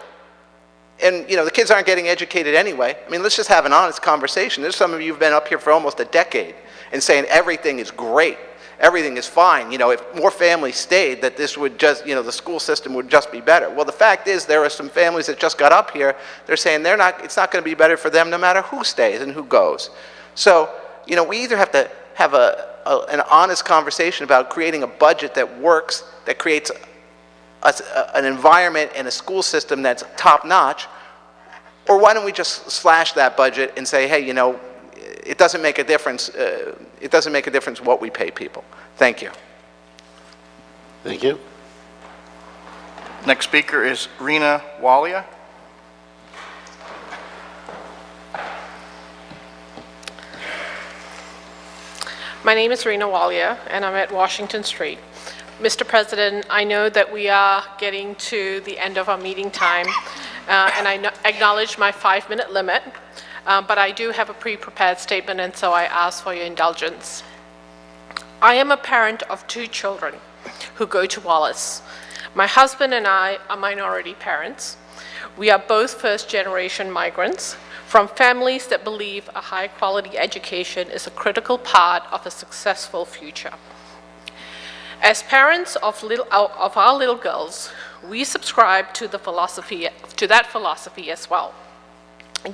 And, you know, the kids aren't getting educated anyway. I mean, let's just have an honest conversation. There's some of you who've been up here for almost a decade and saying everything is great, everything is fine. You know, if more families stayed, that this would just, you know, the school system would just be better. Well, the fact is there are some families that just got up here. They're saying it's not going to be better for them no matter who stays and who goes. So, you know, we either have to have an honest conversation about creating a budget that works, that creates an environment and a school system that's top-notch, or why don't we just slash that budget and say, hey, you know, it doesn't make a difference. It doesn't make a difference what we pay people. Thank you. Thank you. Next speaker is Rena Walia. My name is Rena Walia, and I'm at Washington Street. Mr. President, I know that we are getting to the end of our meeting time, and I acknowledge my 5-minute limit, but I do have a pre-prepared statement, and so I ask for your indulgence. I am a parent of 2 children who go to Wallace. My husband and I are minority parents. We are both first-generation migrants from families that believe a high-quality education is a critical part of a successful future. As parents of our little girls, we subscribe to that philosophy as well.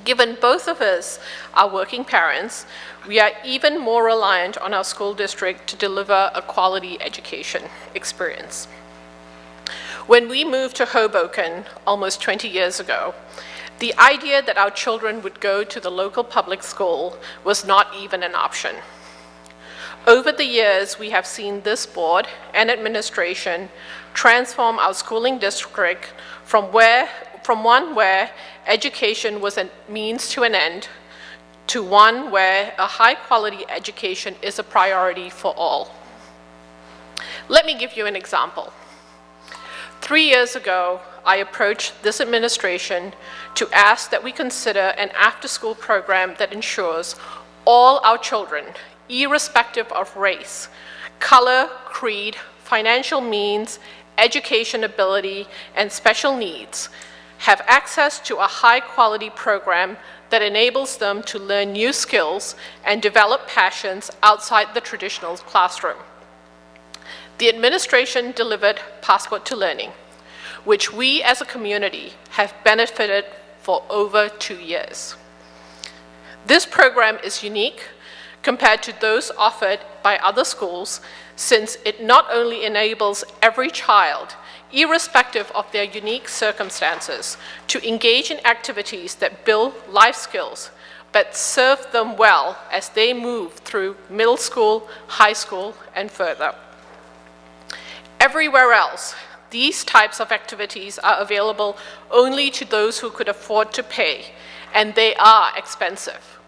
Given both of us are working parents, we are even more reliant on our school district to deliver a quality education experience. When we moved to Hoboken almost 20 years ago, the idea that our children would go to the local public school was not even an option. Over the years, we have seen this board and administration transform our schooling district from one where education was a means to an end to one where a high-quality education is a priority for all. Let me give you an example. 3 years ago, I approached this administration to ask that we consider an after-school program that ensures all our children, irrespective of race, color, creed, financial means, education ability, and special needs, have access to a high-quality program that enables them to learn new skills and develop passions outside the traditional classroom. The administration delivered Passport to Learning, which we as a community have benefited for over 2 years. This program is unique compared to those offered by other schools, since it not only enables every child, irrespective of their unique circumstances, to engage in activities that build life skills, but serve them well as they move through middle school, high school, and further. Everywhere else, these types of activities are available only to those who could afford to pay, and they are expensive.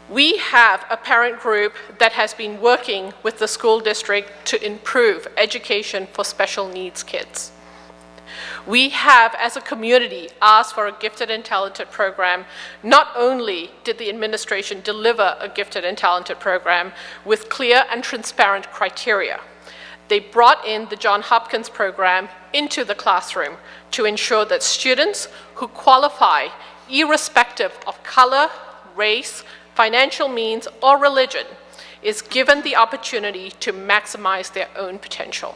We have a parent group that has been working with the school district to improve education for special needs kids. We have, as a community, asked for a gifted and talented program. Not only did the administration deliver a gifted and talented program with clear and transparent criteria, they brought in the Johns Hopkins program into the classroom to ensure that students who qualify, irrespective of color, race, financial means, or religion, is given the opportunity to maximize their own potential.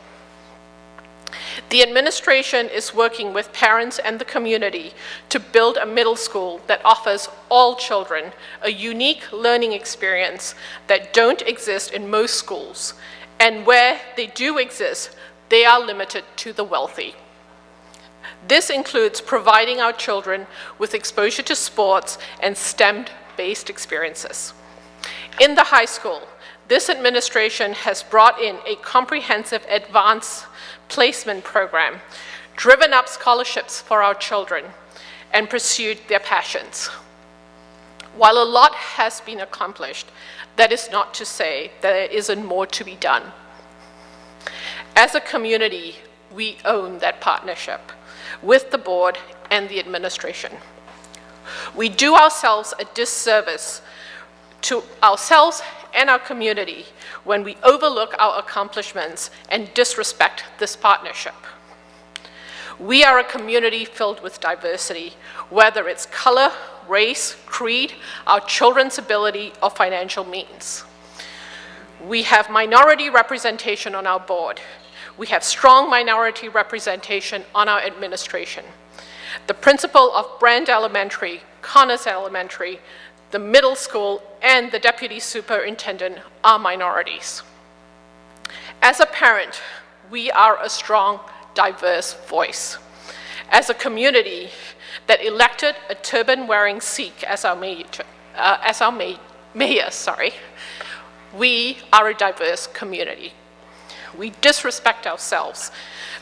The administration is working with parents and the community to build a middle school that offers all children a unique learning experience that don't exist in most schools, and where they do exist, they are limited to the wealthy. This includes providing our children with exposure to sports and STEM-based experiences. In the high school, this administration has brought in a comprehensive advanced placement program, driven up scholarships for our children, and pursued their passions. While a lot has been accomplished, that is not to say that there isn't more to be done. As a community, we own that partnership with the board and the administration. We do ourselves a disservice to ourselves and our community when we overlook our accomplishments and disrespect this partnership. We are a community filled with diversity, whether it's color, race, creed, our children's ability, or financial means. We have minority representation on our board. We have strong minority representation on our administration. The principal of Brand Elementary, Connors Elementary, the middle school, and the deputy superintendent are minorities. As a parent, we are a strong, diverse voice. As a community that elected a turban-wearing Sikh as our mayor, we are a diverse community. We disrespect ourselves,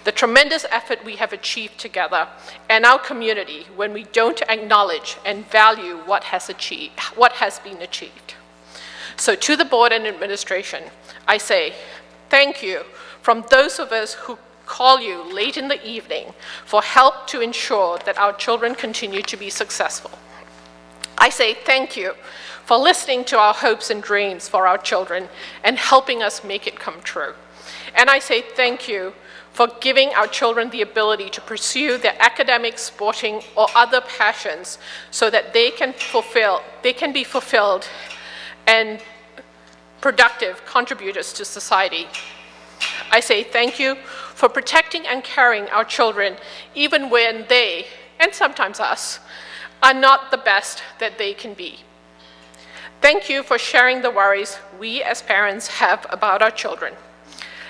the tremendous effort we have achieved together, and our community when we don't acknowledge and value what has been achieved. So to the board and administration, I say thank you from those of us who call you late in the evening for help to ensure that our children continue to be successful. I say thank you for listening to our hopes and dreams for our children and helping us make it come true. And I say thank you for giving our children the ability to pursue their academic, sporting, or other passions so that they can be fulfilled and productive contributors to society. I say thank you for protecting and caring our children even when they, and sometimes us, are not the best that they can be. Thank you for sharing the worries we as parents have about our children.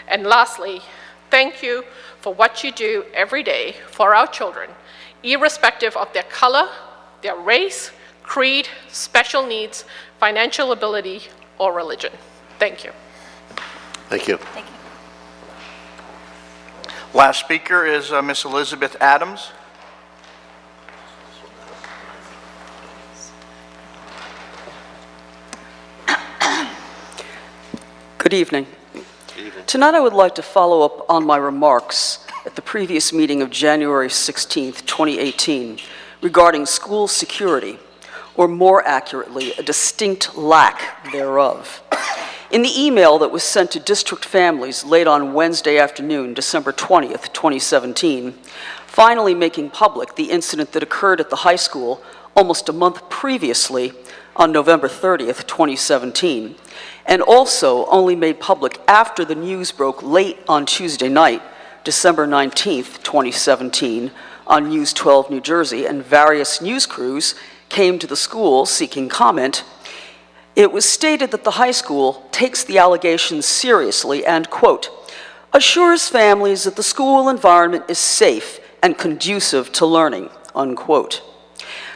And lastly, thank you for what you do every day for our children, irrespective of their color, their race, creed, special needs, financial ability, or religion. Thank you. Thank you. Thank you. Last speaker is Miss Elizabeth Adams. Good evening. Tonight I would like to follow up on my remarks at the previous meeting of January 16th, 2018, regarding school security, or more accurately, a distinct lack thereof. In the email that was sent to district families late on Wednesday afternoon, December 20th, 2017, finally making public the incident that occurred at the high school almost a month previously on November 30th, 2017, and also only made public after the news broke late on Tuesday night, December 19th, 2017, on News 12 New Jersey, and various news crews came to the school seeking comment. It was stated that the high school takes the allegations seriously and, quote, assures families that the school environment is safe and conducive to learning, unquote.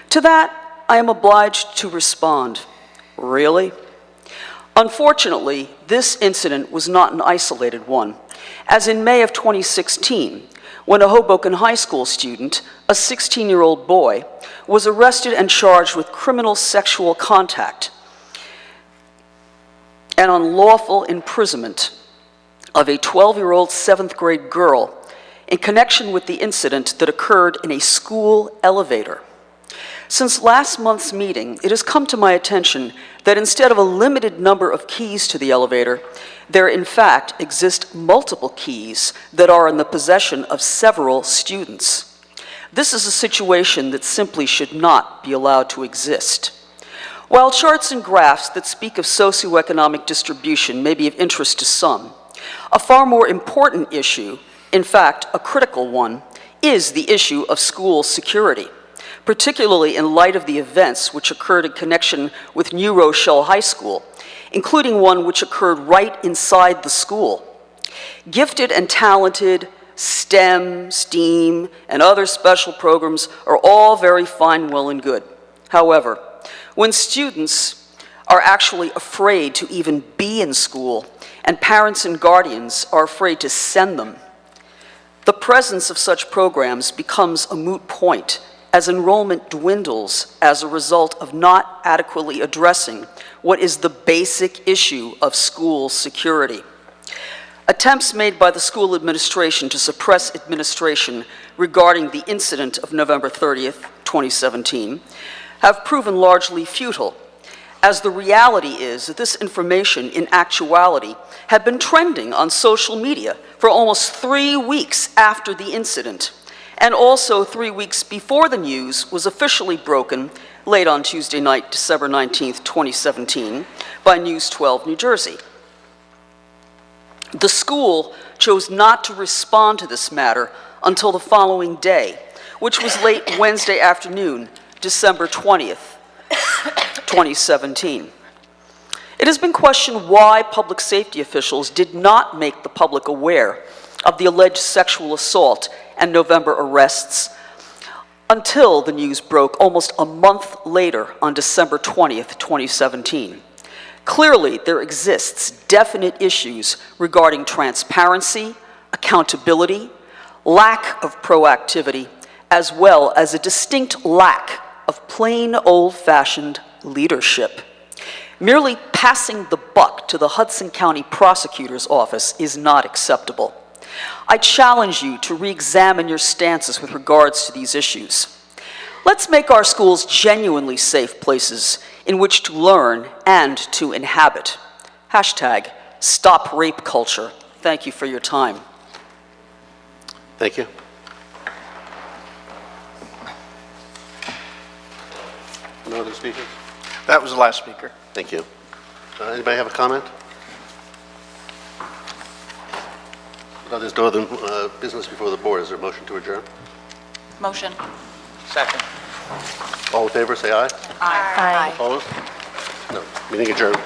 To that, I am obliged to respond, really? Unfortunately, this incident was not an isolated one, as in May of 2016, when a Hoboken High School student, a 16-year-old boy, was arrested and charged with criminal sexual contact and unlawful imprisonment of a 12-year-old 7th grade girl in connection with the incident that occurred in a school elevator. Since last month's meeting, it has come to my attention that instead of a limited number of keys to the elevator, there in fact exist multiple keys that are in the possession of several students. This is a situation that simply should not be allowed to exist. While charts and graphs that speak of socioeconomic distribution may be of interest to some, a far more important issue, in fact, a critical one, is the issue of school security, particularly in light of the events which occurred in connection with New Rochelle High School, including one which occurred right inside the school. Gifted and talented, STEM, STEAM, and other special programs are all very fine, well, and good. However, when students are actually afraid to even be in school, and parents and guardians are afraid to send them, the presence of such programs becomes a moot point as enrollment dwindles as a result of not adequately addressing what is the basic issue of school security. Attempts made by the school administration to suppress administration regarding the incident of November 30th, 2017, have proven largely futile, as the reality is that this information in actuality had been trending on social media for almost 3 weeks after the incident, and also 3 weeks before the news was officially broken late on Tuesday night, December 19th, 2017, by News 12 New Jersey. The school chose not to respond to this matter until the following day, which was late Wednesday afternoon, December 20th, 2017. It has been questioned why public safety officials did not make the public aware of the alleged sexual assault and November arrests until the news broke almost a month later on December 20th, 2017. Clearly, there exists definite issues regarding transparency, accountability, lack of proactivity, as well as a distinct lack of plain old-fashioned leadership. Merely passing the buck to the Hudson County Prosecutor's Office is not acceptable. I challenge you to re-examine your stances with regards to these issues. Let's make our schools genuinely safe places in which to learn and to inhabit. Hashtag Stop Rape Culture. Thank you for your time. Thank you. No other speakers? That was the last speaker. Thank you. Anybody have a comment? There's no other business before the board. Is there a motion to adjourn? Motion. Second. All in favor, say aye. Aye. Opposed? No. Meeting adjourned.